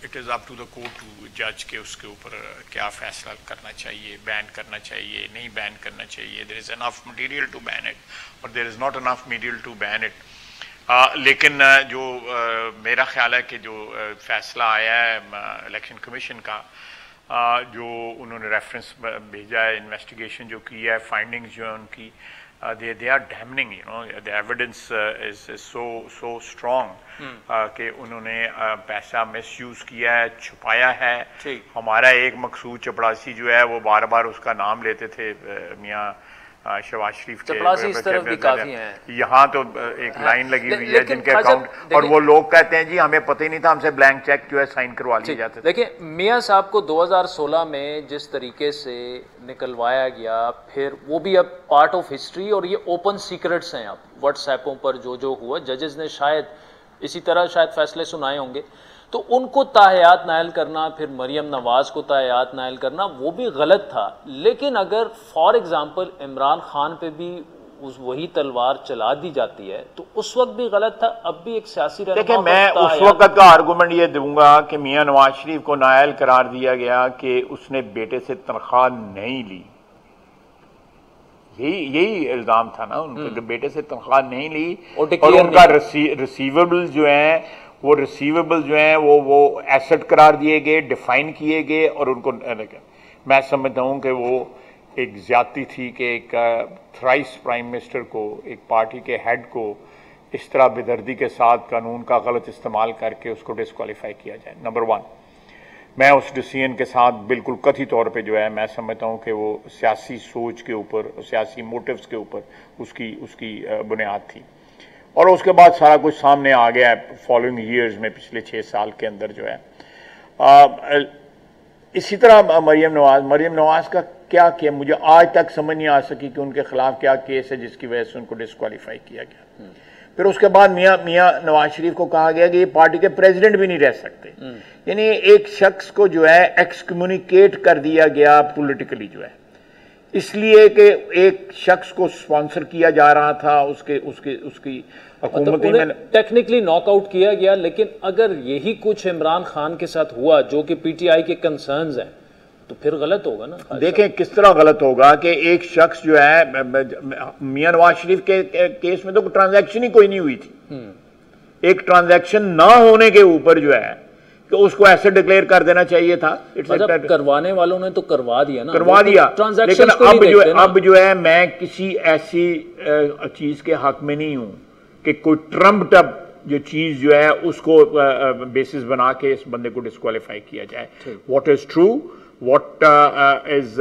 it is up to the court to جج کہ اس کے اوپر کیا فیصلہ کرنا چاہیے، بین کرنا چاہیے، نہیں بین کرنا چاہیے. There is enough material to ban it or there is not enough material to ban it. لیکن جو میرا خیال ہے کہ جو فیصلہ آیا ہے الیکشن کمیشن کا، جو انہوں نے ریفرنس بھیجا ہے، انویسٹیگیشن جو کی ہے، فائنڈنگز جو ہیں ان کی، they are damning, you know, the evidence is so strong کہ انہوں نے پیسہ مس یوز کیا ہے، چھپایا ہے. ہمارا ایک مقصود چپڑاسی جو ہے وہ بار بار اس کا نام لیتے تھے، میاں شہباز شریف کے. چپڑاسی اس طرف بھی کافی ہیں، یہاں تو ایک لائن لگی ہوئی ہے جن کے اکاؤنٹ، اور وہ لوگ کہتے ہیں جی ہمیں پتہ ہی نہیں تھا، ہم سے بلینک چیک جو ہے سائن کروا لیے جاتے تھے. دیکھیں میاں صاحب کو 2016 میں جس طریقے سے نکلوایا گیا، پھر وہ بھی اب پارٹ آف ہسٹری، اور یہ اوپن سیکرٹس ہیں. اب واٹس ایپوں پر جو ہوا، ججز نے شاید اسی طرح فیصلے سنائے ہوں گے، تو ان کو تاحیات نائل کرنا، پھر مریم نواز کو تاحیات نائل کرنا، وہ بھی غلط تھا. لیکن اگر فار ایگزامپل عمران خان پہ بھی وہی تلوار چلا دی جاتی ہے تو اس وقت بھی غلط تھا، اب بھی ایک سیاسی رہنما. دیکھیں میں اس وقت کا آرگومنٹ یہ دوں گا کہ میاں نواز شریف کو نائل قرار دیا گیا کہ اس نے بیٹے سے تنخواہ نہیں لی. یہی الزام تھا نا ان کا کہ بیٹے سے تنخواہ نہیں لی، اور ان کا ریسیویبل جو ہیں وہ ایسٹ قرار دیے گئے، ڈیفائن کیے گئے، اور ان کو میں سمجھتا ہوں کہ وہ ایک زیادتی تھی کہ ایک تھرائس پرائم منسٹر کو، ایک پارٹی کے ہیڈ کو اس طرح بے دردی کے ساتھ قانون کا غلط استعمال کر کے اس کو ڈسکوالیفائی کیا جائے. نمبر 1 میں اس ڈیسیژن کے ساتھ بالکل قطعی طور پہ جو ہے میں سمجھتا ہوں کہ وہ سیاسی سوچ کے اوپر، سیاسی موٹیوز کے اوپر اس کی بنیاد تھی. اور اس کے بعد سارا کچھ سامنے آ گیا ہے فالوئنگ ایئرز میں، پچھلے 6 سال کے اندر جو ہے. اسی طرح مریم نواز کا کیا مجھے آج تک سمجھ نہیں آ سکی کہ ان کے خلاف کیا کیس ہے جس کی وجہ سے ان کو ڈسکوالیفائی کیا گیا. پھر اس کے بعد میاں نواز شریف کو کہا گیا کہ یہ پارٹی کے پریزیڈنٹ بھی نہیں رہ سکتے. یعنی ایک شخص کو جو ہے ایکسکمیونیکیٹ کر دیا گیا پولیٹیکلی، جو ہے اس لیے کہ ایک شخص کو سپانسر کیا جا رہا تھا، اس کی حکومتی میں ٹیکنیکلی ناک آؤٹ کیا گیا. لیکن اگر یہی کچھ عمران خان کے ساتھ ہوا جو کہ پی ٹی آئی کے کنسرنز ہیں تو پھر غلط ہوگا نا. دیکھیں کس طرح غلط ہوگا کہ ایک شخص جو ہے، میاں نواز شریف کے کیس میں تو ٹرانزیکشن ہی کوئی نہیں ہوئی تھی. ایک ٹرانزیکشن نہ ہونے کے اوپر جو ہے کہ اس کو ایسے ڈکلیئر کر دینا چاہیے تھا. کروانے والوں نے تو کروا دیا نا، کروا دیا. لیکن اب جو ہے میں کسی ایسی چیز کے حق میں نہیں ہوں کہ کوئی ٹرمپڈ اپ جو چیز جو ہے اس کو بیسس بنا کے اس بندے کو ڈسکوالیفائی کیا جائے. What is true, what is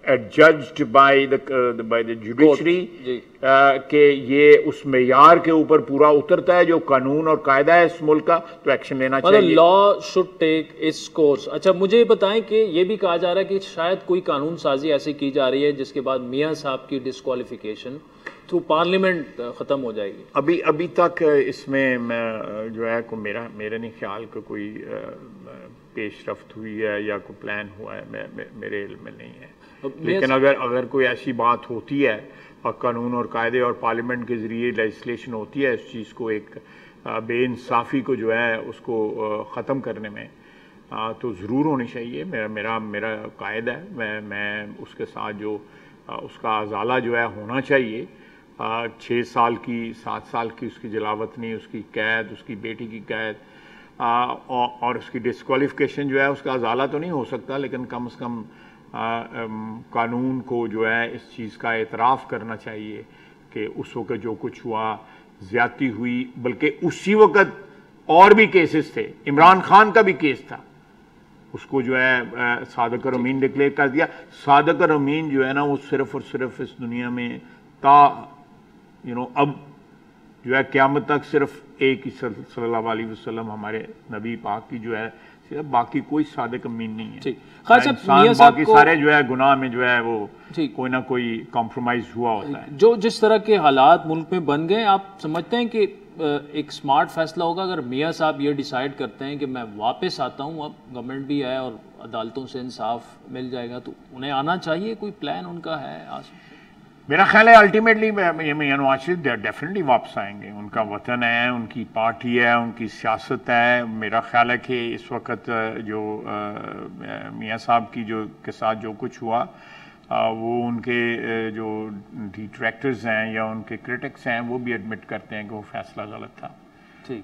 adjudged by the judiciary کہ یہ اس معیار کے اوپر پورا اترتا ہے جو قانون اور قاعدہ ہے اس ملک کا، تو ایکشن لینا چاہیے. لا should take its course. اچھا مجھے بتائیں کہ یہ بھی کہا جا رہا ہے کہ شاید کوئی قانون سازی ایسی کی جا رہی ہے جس کے بعد میاں صاحب کی ڈسکوالیفیکیشن تو پارلیمنٹ ختم ہو جائے گی. ابھی تک اس میں جو ہے میرا نہیں خیال کہ کوئی پیش رفت ہوئی ہے یا کوئی پلان ہوا ہے، میرے علم میں نہیں ہے. لیکن اگر کوئی ایسی بات ہوتی ہے اور قانون اور قاعدے اور پارلیمنٹ کے ذریعے لیجسلیشن ہوتی ہے اس چیز کو، ایک بے انصافی کو جو ہے اس کو ختم کرنے میں، تو ضرور ہونی چاہیے. میرا قائد ہے، میں اس کے ساتھ جو اس کا ازالہ جو ہے ہونا چاہیے. 6 سال کی 7 سال کی اس کی جلاوطنی، اس کی قید، اس کی بیٹی کی قید اور اس کی ڈسکوالیفیکیشن جو ہے اس کا ازالہ تو نہیں ہو سکتا، لیکن کم از کم قانون کو جو ہے اس چیز کا اعتراف کرنا چاہیے کہ اس وقت جو کچھ ہوا زیادتی ہوئی. بلکہ اسی وقت اور بھی کیسز تھے، عمران خان کا بھی کیس تھا، اس کو جو ہے صادق اور امین ڈکلیئر کر دیا. صادق اور امین جو ہے نا وہ صرف اور صرف اس دنیا میں اب جو ہے قیامت تک صرف ایک ہی صلی اللہ علیہ وسلم ہمارے نبی پاک کی جو ہے، باقی کوئی صادق امین نہیں ہے. باقی سارے جو ہے گناہ میں جو ہے وہ کوئی نہ کوئی کمپرومائز ہوا ہوتا ہے. جو جس طرح کے حالات ملک میں بن گئے، آپ سمجھتے ہیں کہ ایک سمارٹ فیصلہ ہوگا اگر میاں صاحب یہ ڈیسائیڈ کرتے ہیں کہ میں واپس آتا ہوں، اب گورنمنٹ بھی ہے اور عدالتوں سے انصاف مل جائے گا، تو انہیں آنا چاہیے؟ کوئی پلان ان کا ہے؟ میرا خیال ہے الٹیمیٹلی میاں نواز شریف ڈیفینیٹلی واپس آئیں گے. ان کا وطن ہے، ان کی پارٹی ہے، ان کی سیاست ہے. میرا خیال ہے کہ اس وقت جو میاں صاحب کی کے ساتھ جو کچھ ہوا، وہ ان کے جو ڈیٹریکٹرز ہیں یا ان کے کرٹکس ہیں وہ بھی ایڈمٹ کرتے ہیں کہ وہ فیصلہ غلط تھا.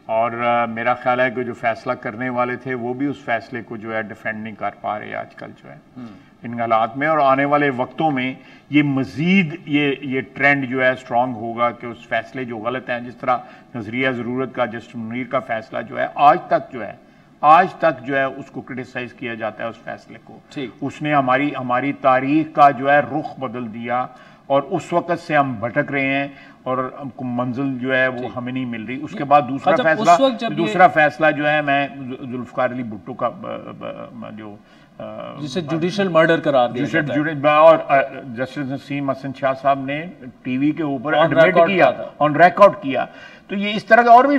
اور میرا خیال ہے کہ جو فیصلہ کرنے والے تھے وہ بھی اس فیصلے کو جو ہے ڈیفینڈ نہیں کر پا رہے آج کل جو ہے ان حالات میں. اور آنے والے وقتوں میں یہ مزید یہ ٹرینڈ جو ہے سٹرونگ ہوگا کہ اس فیصلے جو غلط ہیں، جس طرح نظریہ ضرورت کا جسٹس منیر کا فیصلہ جو ہے آج تک جو ہے اس کو کرٹیسائز کیا جاتا ہے اس فیصلے کو. اس نے ہماری تاریخ کا جو ہے رخ بدل دیا، اور اس وقت سے ہم بھٹک رہے ہیں اور منزل جو ہے وہ ہمیں نہیں مل رہی. اس کے بعد دوسرا فیصلہ جو ہے میں ذوالفقار علی بھٹو کا جو جسے جوڈیشل مرڈر قرار دیا اور جسٹس نسیم حسن شاہ صاحب نے ٹی وی کے اوپر ایڈمٹ کیا، آن ریکارڈ کیا. تو یہ اس طرح کے اور بھی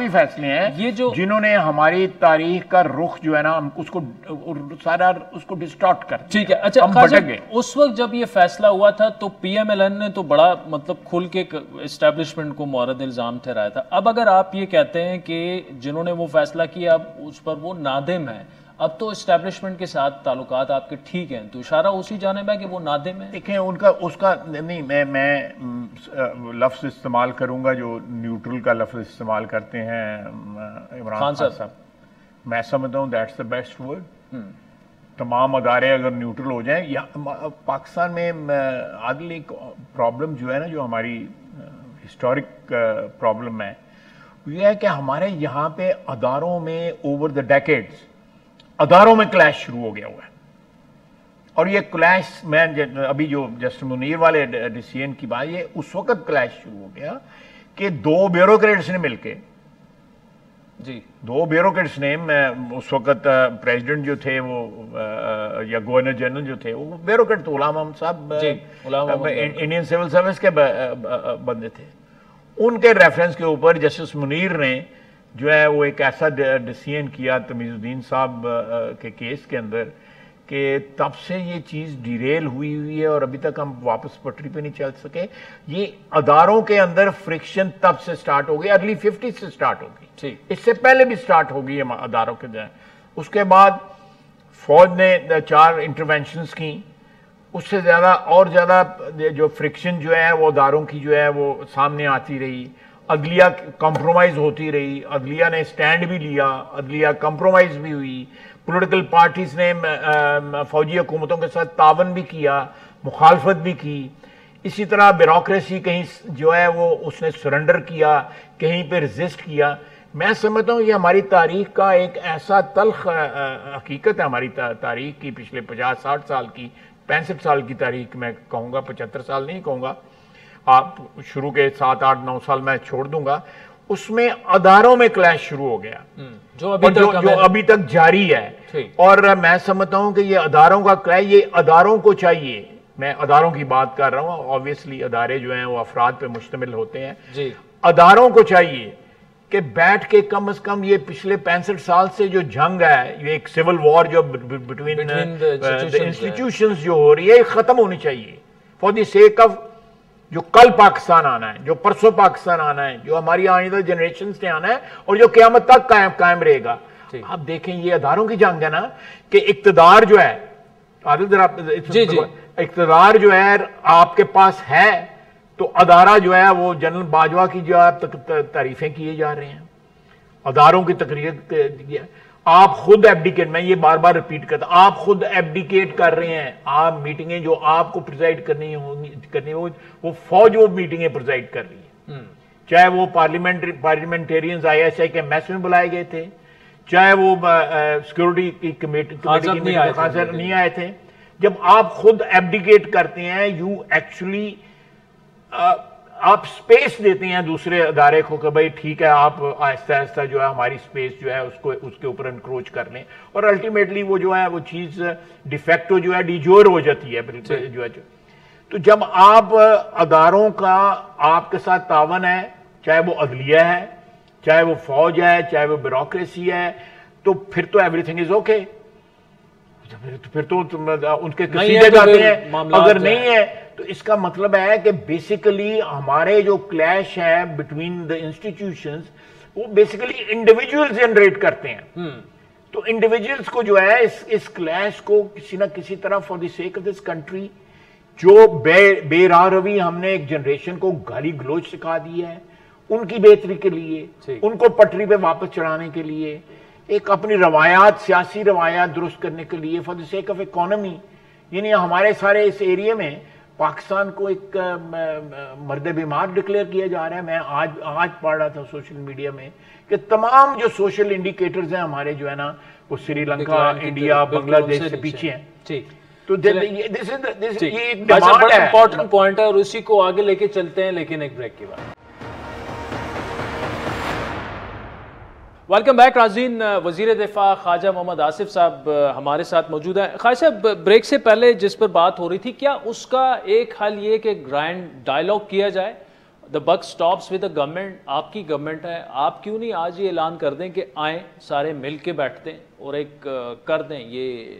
فیصلے ہیں یہ جنہوں نے ہماری تاریخ کا رخ جو ہے نا اس کو ڈسٹارٹ کر. ٹھیک ہے. اچھا، اس وقت جب یہ فیصلہ ہوا تھا تو پی ایم ایل این نے تو بڑا کھل کے اسٹیبلشمنٹ کو مورد الزام ٹھہرایا تھا. اب اگر آپ یہ کہتے ہیں کہ جنہوں نے وہ فیصلہ کیا اب اس پر وہ نادم ہے، اب تو اسٹیبلشمنٹ کے ساتھ تعلقات آپ کے ٹھیک ہیں، تو اشارہ اسی جانب ہے کہ وہ نادم ہے. دیکھیں اس کا نہیں، میں لفظ استعمال کروں گا جو نیوٹرل کا لفظ استعمال کرتے ہیں عمران خان صاحب. میں سمجھتا ہوں دیٹس دا بیسٹ ورڈ. تمام ادارے اگر نیوٹرل ہو جائیں. یا پاکستان میں عادل ایک پرابلم جو ہے نا، جو ہماری ہسٹورک پرابلم ہے، یہ ہے کہ ہمارے یہاں پہ اداروں میں اوور دا ڈیکیڈز اداروں میں کلیش شروع ہو گیا ہوا ہے. اور یہ کلیش میں ابھی جو جسٹس منیر والے ڈیسیژن کی بات، یہ اس وقت کلیش شروع ہو گیا کہ دو بیوروکریٹس نے مل کے اس وقت پریزیڈنٹ جو تھے وہ یا گورنر جنرل جو تھے وہ بیوروکریٹ تھے، غلام محمد صاحب انڈین سول سروس کے بندے تھے. ان کے ریفرنس کے اوپر جسٹس منیر نے جو ہے وہ ایک ایسا ڈیسیژن کیا تمیز الدین صاحب کے کیس کے اندر کہ تب سے یہ چیز ڈیریل ہوئی ہے اور ابھی تک ہم واپس پٹری پہ نہیں چل سکے. یہ اداروں کے اندر فرکشن تب سے سٹارٹ ہو گئی، ارلی 50 سے سٹارٹ ہو گئی، اس سے پہلے بھی سٹارٹ ہو گئی اداروں کے جائیں. اس کے بعد فوج نے 4 انٹرونشنز کی، اس سے زیادہ جو فرکشن جو ہے وہ اداروں کی جو ہے وہ سامنے آتی رہی. عدلیہ کمپرومائز ہوتی رہی، عدلیہ نے سٹینڈ بھی لیا، عدلیہ کمپرومائز بھی ہوئی. پولیٹیکل پارٹیز نے فوجی حکومتوں کے ساتھ تعاون بھی کیا، مخالفت بھی کی. اسی طرح بیوروکریسی کہیں جو ہے وہ اس نے سرنڈر کیا، کہیں پہ ریزسٹ کیا. میں سمجھتا ہوں یہ ہماری تاریخ کا ایک ایسا تلخ حقیقت ہے، ہماری تاریخ کی پچھلے 50-60 سال کی، 65 سال کی تاریخ میں کہوں گا، 75 سال نہیں کہوں گا، آپ شروع کے 7-8-9 سال میں چھوڑ دوں گا. اس میں اداروں میں کلیش شروع ہو گیا جو ابھی تک جاری ہے. اور میں سمجھتا ہوں کہ یہ اداروں کا کلیش، یہ اداروں کو چاہیے میں اداروں کی بات کر رہا ہوں، آبویسلی ادارے جو ہیں وہ افراد پہ مشتمل ہوتے ہیں. جی اداروں کو چاہیے کہ بیٹھ کے کم از کم یہ پچھلے 65 سال سے جو جنگ ہے، یہ ایک سول وار جو بٹوین انسٹیٹیوشنز جو ہو رہی ہے، ختم ہونی چاہیے فار دی سیک آف جو کل پاکستان آنا ہے، جو پرسوں پاکستان آنا ہے، جو ہماری آئندہ جنریشنز نے آنا ہے اور جو قیامت تک قائم رہے گا. آپ دیکھیں یہ اداروں کی جنگ ہے نا، کہ اقتدار جو ہے، اقتدار جو ہے آپ کے پاس ہے، تو ادارہ جو ہے وہ جنرل باجوہ کی جو ہے تعریفیں کیے جا رہے ہیں، اداروں کی تقریر. آپ خود ایبڈیکیٹ، میں یہ بار بار ریپیٹ کرتا ہوں، آپ خود ایبڈیکیٹ کر رہے ہیں. آپ میٹنگیں جو آپ کو پریزائڈ کرنی ہو وہ فوج وہ میٹنگیں پریزائڈ کر رہی ہے، چاہے وہ پارلیمنٹیرینز ISI کے میس میں بلائے گئے تھے، چاہے وہ سیکورٹی کی کمیٹی نہیں آئے تھے. جب آپ خود ایبڈیکیٹ کرتے ہیں، یو ایکچولی آپ سپیس دیتے ہیں دوسرے ادارے کو کہ بھئی ٹھیک ہے، آپ آہستہ آہستہ جو ہے ہماری سپیس جو ہے اس کے اوپر انکروچ کر لیں، اور الٹیمیٹلی وہ جو ہے وہ چیز ڈیفیکٹو جو ہے ڈیجور ہو جاتی ہے جو ہے. تو جب آپ اداروں کا آپ کے ساتھ تعاون ہے، چاہے وہ عدلیہ ہے، چاہے وہ فوج ہے، چاہے وہ بیوروکریسی ہے، تو پھر تو ایوری تھنگ از اوکے. پھر تو ان کے قصیدے جاتے ہیں. اگر نہیں ہے تو اس کا مطلب ہے کہ بیسیکلی ہمارے جو کلیش ہے بٹوین دا انسٹیٹیوشنز، وہ بیسیکلی انڈیویجول جنریٹ کرتے ہیں. تو انڈیویجولز کو جو ہے اس کلیش کو کسی نہ کسی طرح for the sake of this country, جو بے راہ روی ہم نے ایک جنریشن کو گالی گلوچ سکھا دی ہے، ان کی بہتری کے لیے، ان کو پٹری پہ واپس چڑھانے کے لیے، ایک اپنی روایات، سیاسی روایات درست کرنے کے لیے، for the sake of economy. یعنی ہمارے سارے اس ایریے میں پاکستان کو ایک مرد بیمار ڈکلیئر کیا جا رہا ہے. میں آج پڑھ رہا تھا سوشل میڈیا میں کہ تمام جو سوشل انڈیکیٹرز ہیں ہمارے جو ہے نا، وہ سری لنکا، انڈیا، بنگلہ دیش سے پیچھے ہیں. تو یہ ایک ڈیمانڈ ہے، امپورٹنٹ پوائنٹ ہے، اور اسی کو آگے لے کے چلتے ہیں لیکن ایک بریک کے بعد. ویلکم بیک ناظرین. وزیر دفاع خواجہ محمد آصف صاحب ہمارے ساتھ موجود ہیں. خواجہ صاحب، بریک سے پہلے جس پر بات ہو رہی تھی، کیا اس کا ایک حل یہ کہ گرینڈ ڈائیلاگ کیا جائے؟ دا بک سٹاپس ود دا گورنمنٹ. آپ کی گورنمنٹ ہے، آپ کیوں نہیں آج یہ اعلان کر دیں کہ آئیں سارے مل کے بیٹھتے ہیں اور ایک کر دیں، یہ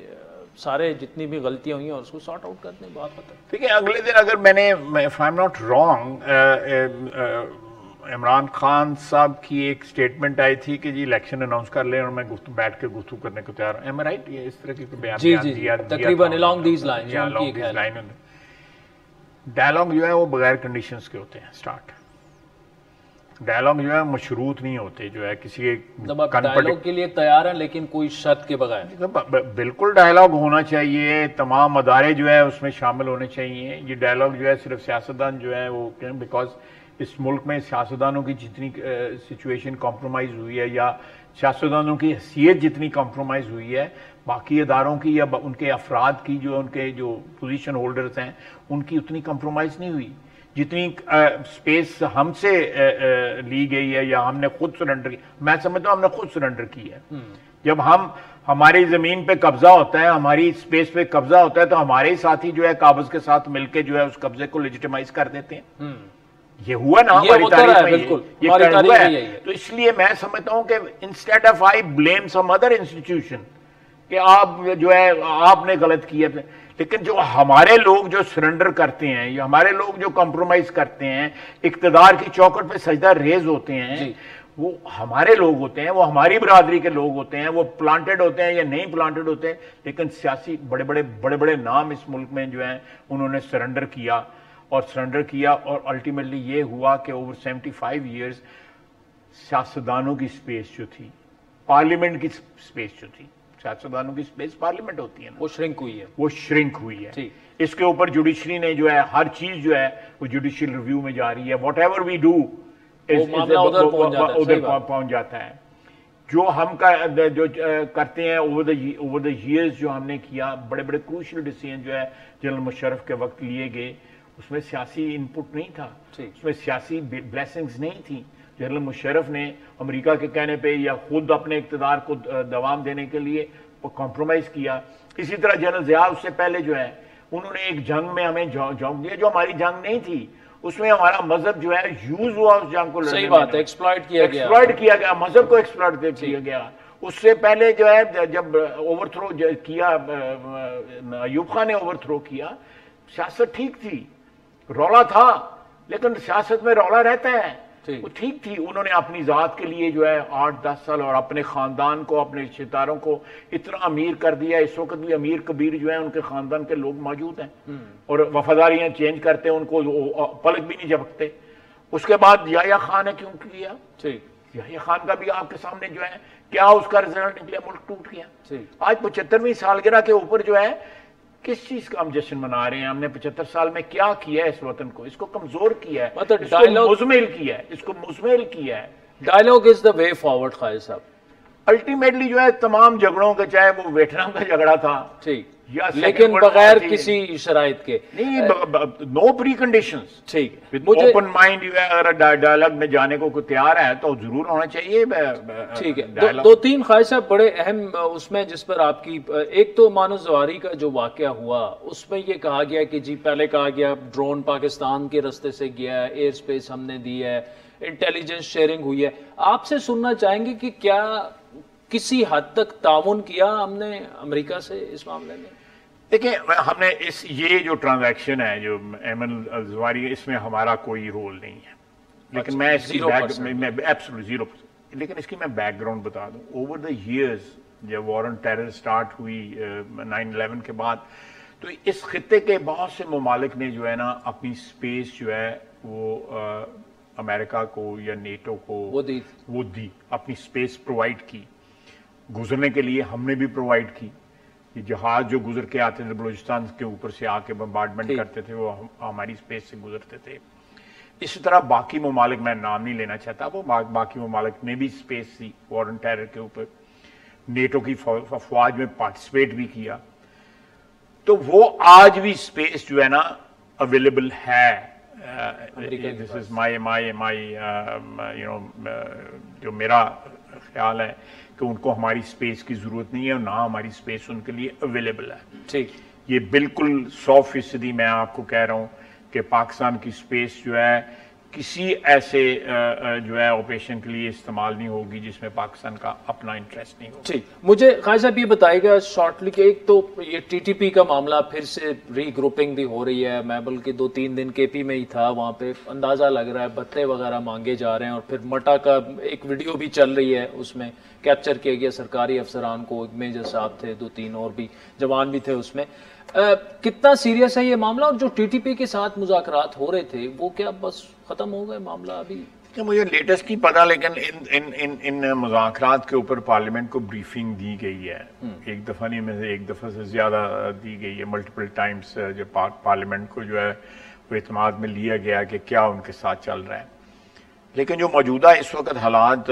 سارے جتنی بھی غلطیاں ہوئی ہیں اس کو سارٹ آؤٹ کر دیں. بات پتہ ٹھیک ہے. اگلے دن اگر میں نے if I'm not wrong Imran Khan صاحب کی ایک سٹیٹمنٹ آئی تھی کہ جی الیکشن اناؤنس کر لیں اور میں بیٹھ کے گفتگو کرنے کو تیار ہوں. Am right? یہ اس طرح کی بیان دیا تقریباً along these lines. ڈائلاگ جو ہے وہ بغیر کنڈیشنز کے ہوتے ہیں. اسٹارٹ ڈائلاگ جو ہے مشروط نہیں ہوتے، جو ہے کسی ڈائلاگ کے لیے تیار ہیں لیکن کوئی شرط کے بغیر. بالکل ڈائلاگ ہونا چاہیے، تمام ادارے جو ہے اس میں شامل ہونے چاہیے. یہ ڈائلاگ جو ہے صرف سیاستدان جو ہے وہ بیکاز اس ملک میں سیاستدانوں کی جتنی سچویشن کمپرومائز ہوئی ہے، یا سیاستدانوں کی حیثیت جتنی کمپرومائز ہوئی ہے، باقی اداروں کی یا ان کے افراد کی جو ان کے جو پوزیشن ہولڈرز ہیں ان کی اتنی کمپرومائز نہیں ہوئی. جتنی سپیس ہم سے لی گئی ہے یا ہم نے خود سرنڈر کی، میں سمجھتا ہوں ہم نے خود سرنڈر کی ہے. جب ہماری زمین پہ قبضہ ہوتا ہے، ہماری سپیس پہ قبضہ ہوتا ہے، تو ہمارے ساتھی جو ہے قابض کے ساتھ مل کے جو ہے اس قبضے کو لیجیٹیمائز کر دیتے ہیں. یہ ہوا نا ہماری تاریخ میں، یہ ہوا ہے. تو اس لیے میں سمجھتا ہوں کہ instead of I blame some other institution کہ آپ جو ہے آپ نے غلط کیا، لیکن جو ہمارے لوگ جو سرنڈر کرتے ہیں یا ہمارے لوگ جو کمپرومائز کرتے ہیں، اقتدار کی چوکھٹ پہ سجدہ ریز ہوتے ہیں، وہ ہمارے لوگ ہوتے ہیں، وہ ہماری برادری کے لوگ ہوتے ہیں، وہ پلانٹڈ ہوتے ہیں یا نہیں پلانٹڈ ہوتے ہیں. لیکن سیاسی بڑے بڑے نام اس ملک میں جو ہیں انہوں نے سرنڈر کیا اور الٹیمیٹلی یہ ہوا کہ اوور 75 ایئرز سیاستدانوں کی سپیس جو تھی، پارلیمنٹ کی سپیس جو تھی، سیاستدانوں کی سپیس پارلیمنٹ ہوتی ہے نا، وہ شرنک ہوئی ہے. اس کے اوپر جوڈیشری نے جو ہے ہر چیز جو ہے وہ جوڈیشل ریویو میں جاری ہے. واٹ ایور وی ڈو ادھر پہنچ جاتا ہے. جو ہم جو کرتے ہیں اوور دا ایئرز جو ہم نے کیا، بڑے بڑے کروشل ڈیسیژن جو ہے جنرل مشرف کے وقت لیے گئے، اس میں سیاسی ان پٹ نہیں تھا، اس میں سیاسی بلیسنگز نہیں تھیں. جنرل مشرف نے امریکہ کے کہنے پہ یا خود اپنے اقتدار کو دوام دینے کے لیے کمپرومائز کیا. اسی طرح جنرل ضیاء اس سے پہلے جو ہے انہوں نے ایک جنگ میں ہمیں جھونک دیا جو ہماری جنگ نہیں تھی، اس میں ہمارا مذہب جو ہے یوز ہوا اس جنگ کو لڑنے میں. صحیح بات ہے، ایکسپلائٹ کیا گیا مذہب کو ایکسپلائٹ کیا گیا. اس سے پہلے جو ہے جب اوور تھرو کیا ایوب خان نے اوور تھرو کیا، سیاست ٹھیک تھی، رولا تھا، لیکن سیاست میں رولا رہتا ہے، وہ ٹھیک تھی. انہوں نے اپنی ذات کے لیے جو ہے 8-10 سال اور اپنے خاندان کو، اپنے رشتے داروں کو اتنا امیر کر دیا. اس وقت بھی امیر کبیر جو ہیں ان کے خاندان کے لوگ موجود ہیں اور وفاداریاں چینج کرتے ہیں، ان کو پلک بھی نہیں جھپکتے. اس کے بعد یحییٰ خان نے کیوں کیا؟ یحییٰ خان کا بھی آپ کے سامنے جو ہے کیا اس کا رزلٹ نکلا، ملک ٹوٹ گیا. آج 75ویں سالگرہ کے اوپر جو ہے کس چیز کا ہم جشن منا رہے ہیں؟ ہم نے 75 سال میں کیا کیا ہے اس وطن کو؟ اس کو کمزور کیا ہے، اس کو مزمل کیا ہے، اس کو مزمل کیا ہے. Dialogue is the way forward. خالد صاحب الٹیمیٹلی جو ہے تمام جھگڑوں کا، چاہے وہ ویٹنام کا جھگڑا تھا لیکن بغیر کسی شرائط کے، نہیں، نو پری کنڈیشنز. ٹھیک ہے، اوپن مائنڈ جو ہے اگر ڈائلاگ میں جانے کو کوئی تیار ہے تو ضرور ہونا چاہیے. ٹھیک ہے، 2-3 خواہش صاحب بڑے اہم اس میں جس پر آپ کی، ایک تو مانو زواری کا جو واقعہ ہوا اس میں یہ کہا گیا کہ جی پہلے کہا گیا ڈرون پاکستان کے راستے سے گیا ہے، ایئر سپیس ہم نے دی ہے، انٹیلیجنس شیئرنگ ہوئی ہے. آپ سے سننا چاہیں گے کہ کیا کسی حد تک تعاون کیا ہم نے امریکہ سے اس معاملے میں؟ دیکھیں، ہم نے یہ جو ٹرانزیکشن ہے جو ایمن الزواری، اس میں ہمارا کوئی رول نہیں ہے. لیکن میں اس کی ایبسولوٹ 0%. لیکن اس کی میں بیک گراؤنڈ بتا دوں. اوور دا ایئرز جب وار آن ٹیرر سٹارٹ ہوئی 9/11 کے بعد، تو اس خطے کے بہت سے ممالک نے جو ہے نا اپنی سپیس جو ہے وہ امریکہ کو یا نیٹو کو وہ دی، اپنی سپیس پرووائڈ کی. گزرنے کے لیے ہم نے بھی پرووائڈ کی. یہ جہاز جو گزر کے آتے تھے بلوچستان کے اوپر سے آ کے بمبارڈمنٹ کرتے تھے، وہ ہماری سپیس سے گزرتے تھے. اسی طرح باقی ممالک، میں نام نہیں لینا چاہتا، وہ باقی ممالک نے بھی space the war on terror کے اوپر. نیٹو کی افواج میں پارٹیسپیٹ بھی کیا. تو وہ آج بھی سپیس جو ہے نا اویلیبل ہے. دس از مائی جو میرا خیال ہے کہ ان کو ہماری سپیس کی ضرورت نہیں ہے اور نہ ہماری سپیس ان کے لیے اویلیبل ہے. ٹھیک، یہ بالکل 100% میں آپ کو کہہ رہا ہوں کہ پاکستان کی سپیس جو ہے کسی ایسے جو ہے آپریشن کے لیے استعمال نہیں ہوگی جس میں پاکستان کا اپنا انٹرسٹ نہیں ہوگا. ٹھیک، مجھے خالد صاحب یہ بتائے گا شارٹلی کہ ایک تو یہ ٹی ٹی پی کا معاملہ پھر سے ری گروپنگ بھی ہو رہی ہے. میں بلکہ 2-3 دن کے پی میں ہی تھا، وہاں پہ اندازہ لگ رہا ہے بتے وغیرہ مانگے جا رہے ہیں. اور پھر مٹا کا ایک ویڈیو بھی چل رہی ہے، اس میں کیپچر کیا گیا سرکاری افسران کو، میجر صاحب تھے، 2-3 اور بھی جوان بھی تھے اس میں. کتنا سیریس ہے یہ معاملہ؟ اور جو ٹی ٹی پی کے ساتھ مذاکرات ہو رہے تھے وہ کیا بس ختم ہو گئے معاملہ ابھی؟ مجھے لیٹسٹ نہیں پتا، لیکن ان مذاکرات کے اوپر پارلیمنٹ کو بریفنگ دی گئی ہے. ایک دفعہ نہیں، میں سے ایک دفعہ سے زیادہ دی گئی ہے، ملٹیپل ٹائمز. جو پارلیمنٹ کو جو ہے وہ اعتماد میں لیا گیا کہ کیا ان کے ساتھ چل رہا ہے. لیکن جو موجودہ اس وقت حالات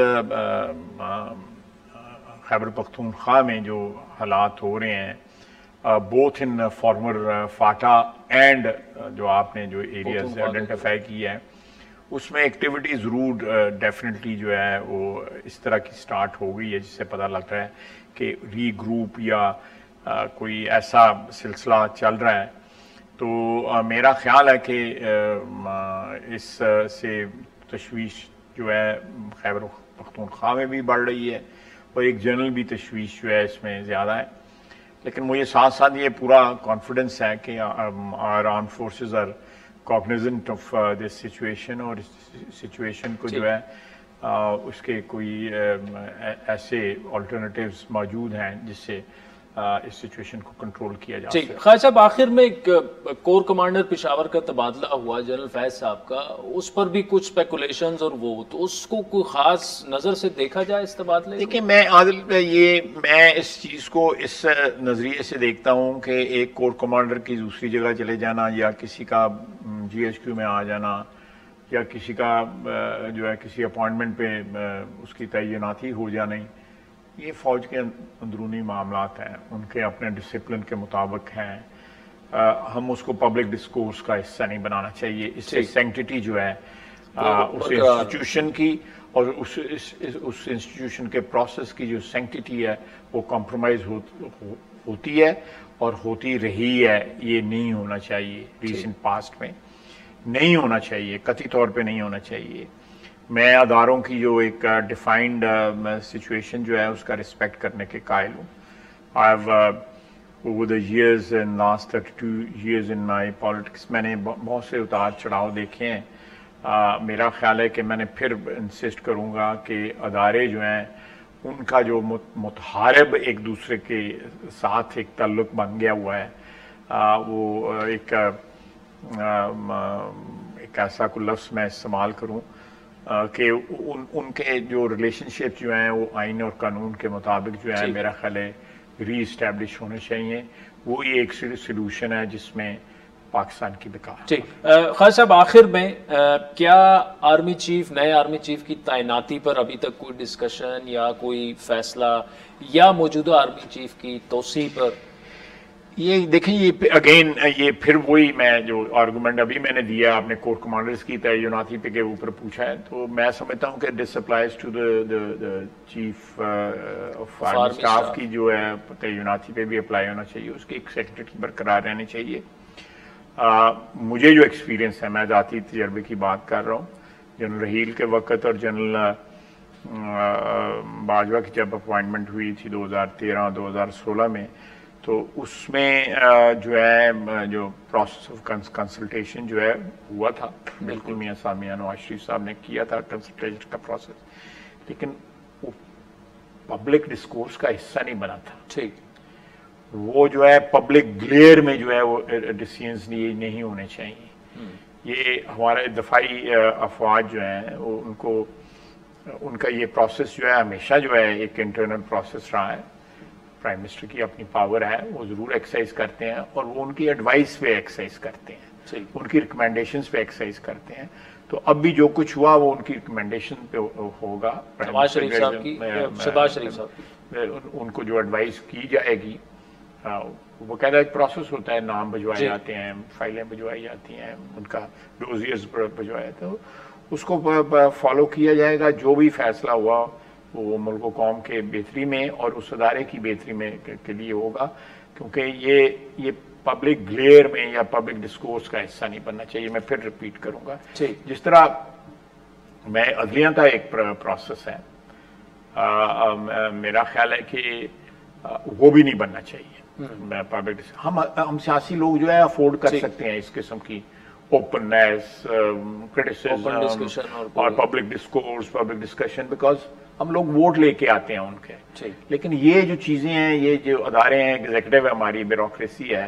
خیبر پختونخوا میں جو حالات ہو رہے ہیں، both in former FATA and جو آپ نے جو ایریاز آئیڈینٹیفائی کی ہے، اس میں ایکٹیویٹی ضرور ڈیفینیٹلی جو ہے وہ اس طرح کی سٹارٹ ہو گئی ہے جس سے پتہ لگ رہا ہے کہ ری گروپ یا کوئی ایسا سلسلہ چل رہا ہے. تو میرا خیال ہے کہ اس سے تشویش جو ہے خیبر پختونخوا میں بھی بڑھ رہی ہے اور ایک جنرل بھی تشویش جو ہے اس میں زیادہ ہے. لیکن مجھے ساتھ ساتھ یہ پورا کانفیڈنس ہے کہ our armed forces are cognizant of this situation اور اس سچویشن کو جو ہے اس کے کوئی ایسے آلٹرنیٹیوز موجود ہیں جس سے اس سچویشن کو کنٹرول کیا جا سکے. خالد صاحب، آخر میں ایک کور کمانڈر پشاور کا تبادلہ ہوا جنرل فیض صاحب کا، اس پر بھی کچھ اسپیکولیشنز اور وہ تو اس کو کوئی خاص نظر سے دیکھا جائے اس تبادلے؟ دیکھیں، میں عادل میں اس چیز کو اس نظریے سے دیکھتا ہوں کہ ایک کور کمانڈر کی دوسری جگہ چلے جانا یا کسی کا جی ایچ کیو میں آ جانا یا کسی کا جو ہے کسی اپوائنٹمنٹ پہ اس کی تعیناتی ہو جانا، یہ فوج کے اندرونی معاملات ہیں، ان کے اپنے ڈسپلن کے مطابق ہیں. ہم اس کو پبلک ڈسکورس کا حصہ نہیں بنانا چاہیے. اس سے سینکٹیٹی جو ہے اس انسٹیٹیوشن کی اور اس انسٹیٹیوشن کے پروسیس کی جو سینکٹیٹی ہے وہ کمپرومائز ہوتی ہے اور ہوتی رہی ہے. یہ نہیں ہونا چاہیے, ریسنٹ پاسٹ میں نہیں ہونا چاہیے, قطعی طور پہ نہیں ہونا چاہیے. میں اداروں کی جو ایک ڈیفائنڈ سچویشن جو ہے اس کا رسپیکٹ کرنے کے قائل ہوں. over the years in last 32 years in my politics میں نے بہت سے اتار چڑھاؤ دیکھے ہیں. میرا خیال ہے کہ میں نے پھر انسسٹ کروں گا کہ ادارے جو ہیں ان کا جو متحارب ایک دوسرے کے ساتھ ایک تعلق بن گیا ہوا ہے, وہ ایک ایسا کوئی لفظ میں استعمال کروں کہ ان کے جو ریلیشن شپ جو ہیں وہ آئین اور قانون کے مطابق جو ہے میرا خیال ہے ری اسٹیبلش ہونے چاہیے. وہی ایک سلوشن ہے جس میں پاکستان کی بقا. خالد صاحب, آخر میں کیا آرمی چیف, نئے آرمی چیف کی تعیناتی پر ابھی تک کوئی ڈسکشن یا کوئی فیصلہ, یا موجودہ آرمی چیف کی توسیع پر؟ یہ دیکھیں, یہ اگین یہ پھر وہی میں جو آرگومنٹ ابھی میں نے دیا, آپ نے کورٹ کمانڈرز کی تعیناتی پہ کے اوپر پوچھا ہے, تو میں سمجھتا ہوں کہ this applies to the chief of army staff کی جو ہے تعیناتی پہ بھی اپلائی ہونا چاہیے. اس کی ایک سیکرٹری برقرار رہنی چاہیے. مجھے جو ایکسپیرینس ہے, میں ذاتی تجربے کی بات کر رہا ہوں, جنرل رحیل کے وقت اور جنرل باجوہ کی جب اپوائنٹمنٹ ہوئی تھی 2013-2016 میں, تو اس میں جو ہے جو پروسیس آف کنسلٹیشن جو ہے ہوا تھا, بالکل میاں سامیہ نواز شریف صاحب نے کیا تھا کنسلٹیشن کا پروسیس, لیکن وہ پبلک ڈسکورس کا حصہ نہیں بنا تھا. ٹھیک, وہ جو ہے پبلک گلیئر میں جو ہے وہ ڈیسیژنز نہیں ہونے چاہیے. یہ ہمارے دفاعی افواج جو ہیں وہ ان کا یہ پروسیس جو ہے ہمیشہ جو ہے ایک انٹرنل پروسیس رہا ہے. پرائم منسٹر کی اپنی پاور ہے, وہ ضرور ایکسرسائز کرتے ہیں, اور وہ ان کی ایڈوائس پہ ایکسرسائز کرتے ہیں, ان کی ریکمینڈیشنز پہ ایکسرسائز کرتے ہیں. تو اب بھی جو کچھ ہوا وہ ان کی ریکمینڈیشن پہ ہوگا. شہباز شریف صاحب ان کو جو ایڈوائس کی جائے گی, وہ قاعدہ ایک پروسیس ہوتا ہے, نام بھجوائے جاتے ہیں, فائلیں بھجوائی جاتی ہیں, ان کا ڈوزیئرز بھجوائے, تو اس کو فالو کیا جائے گا. جو بھی فیصلہ ہوا وہ ملک و قوم کے بہتری میں اور اس ادارے کی بہتری میں کے لیے ہوگا, کیونکہ یہ پبلک گلیئر میں یا پبلک ڈسکورس کا حصہ نہیں بننا چاہیے. میں پھر ریپیٹ کروں گا, جس طرح میں عدلیہ کا ایک پروسیس ہے, میرا خیال ہے کہ وہ بھی نہیں بننا چاہیے. پبلک ہم سیاسی لوگ جو ہے افورڈ کر سکتے ہیں اس قسم کی اوپننیس, کرٹیسزم اور public discourse, public discussion, because ہم لوگ ووٹ لے کے آتے ہیں ان کے. لیکن یہ جو چیزیں ہیں, یہ جو ادارے ہیں, ایگزیکٹو ہے, ہماری بیوروکریسی ہے,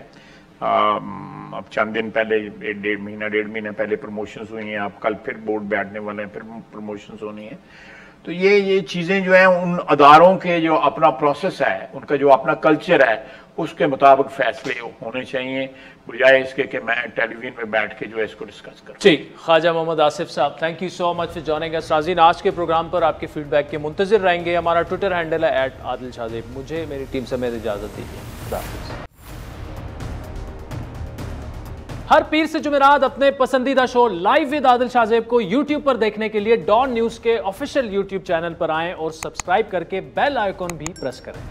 اب چند دن پہلے 1.5 مہینہ پہلے پروموشنز ہوئی ہیں, اب کل پھر بورڈ بیٹھنے والے ہیں, پھر پروموشنز ہونی ہیں. تو یہ چیزیں جو ہیں ان اداروں کے جو اپنا پروسیس ہے, ان کا جو اپنا کلچر ہے, اس کے مطابق فیصلے ہونے چاہیے, بجائے اس کے کہ میں ٹیلی ویژن میں بیٹھ کے جو ہے اس کو ڈسکس کروں. ٹھیک, خواجہ محمد آصف صاحب, thank you so much for joining اس. ناظرین, آج کے پروگرام پر آپ کے فیڈ بیک کے منتظر رہیں گے. ہمارا ٹویٹر ہینڈل ہے @عادل شاہزیب. مجھے میری ٹیم سمیت اجازت دیجیے. خدا حافظ. ہر پیر سے جمعرات اپنے پسندیدہ شو لائیو ود عادل شاہزیب کو یوٹیوب پر دیکھنے کے لیے ڈان نیوز کے آفیشیل یوٹیوب چینل پر آئیں اور سبسکرائب کر کے بیل آئیکن بھی پریس کریں.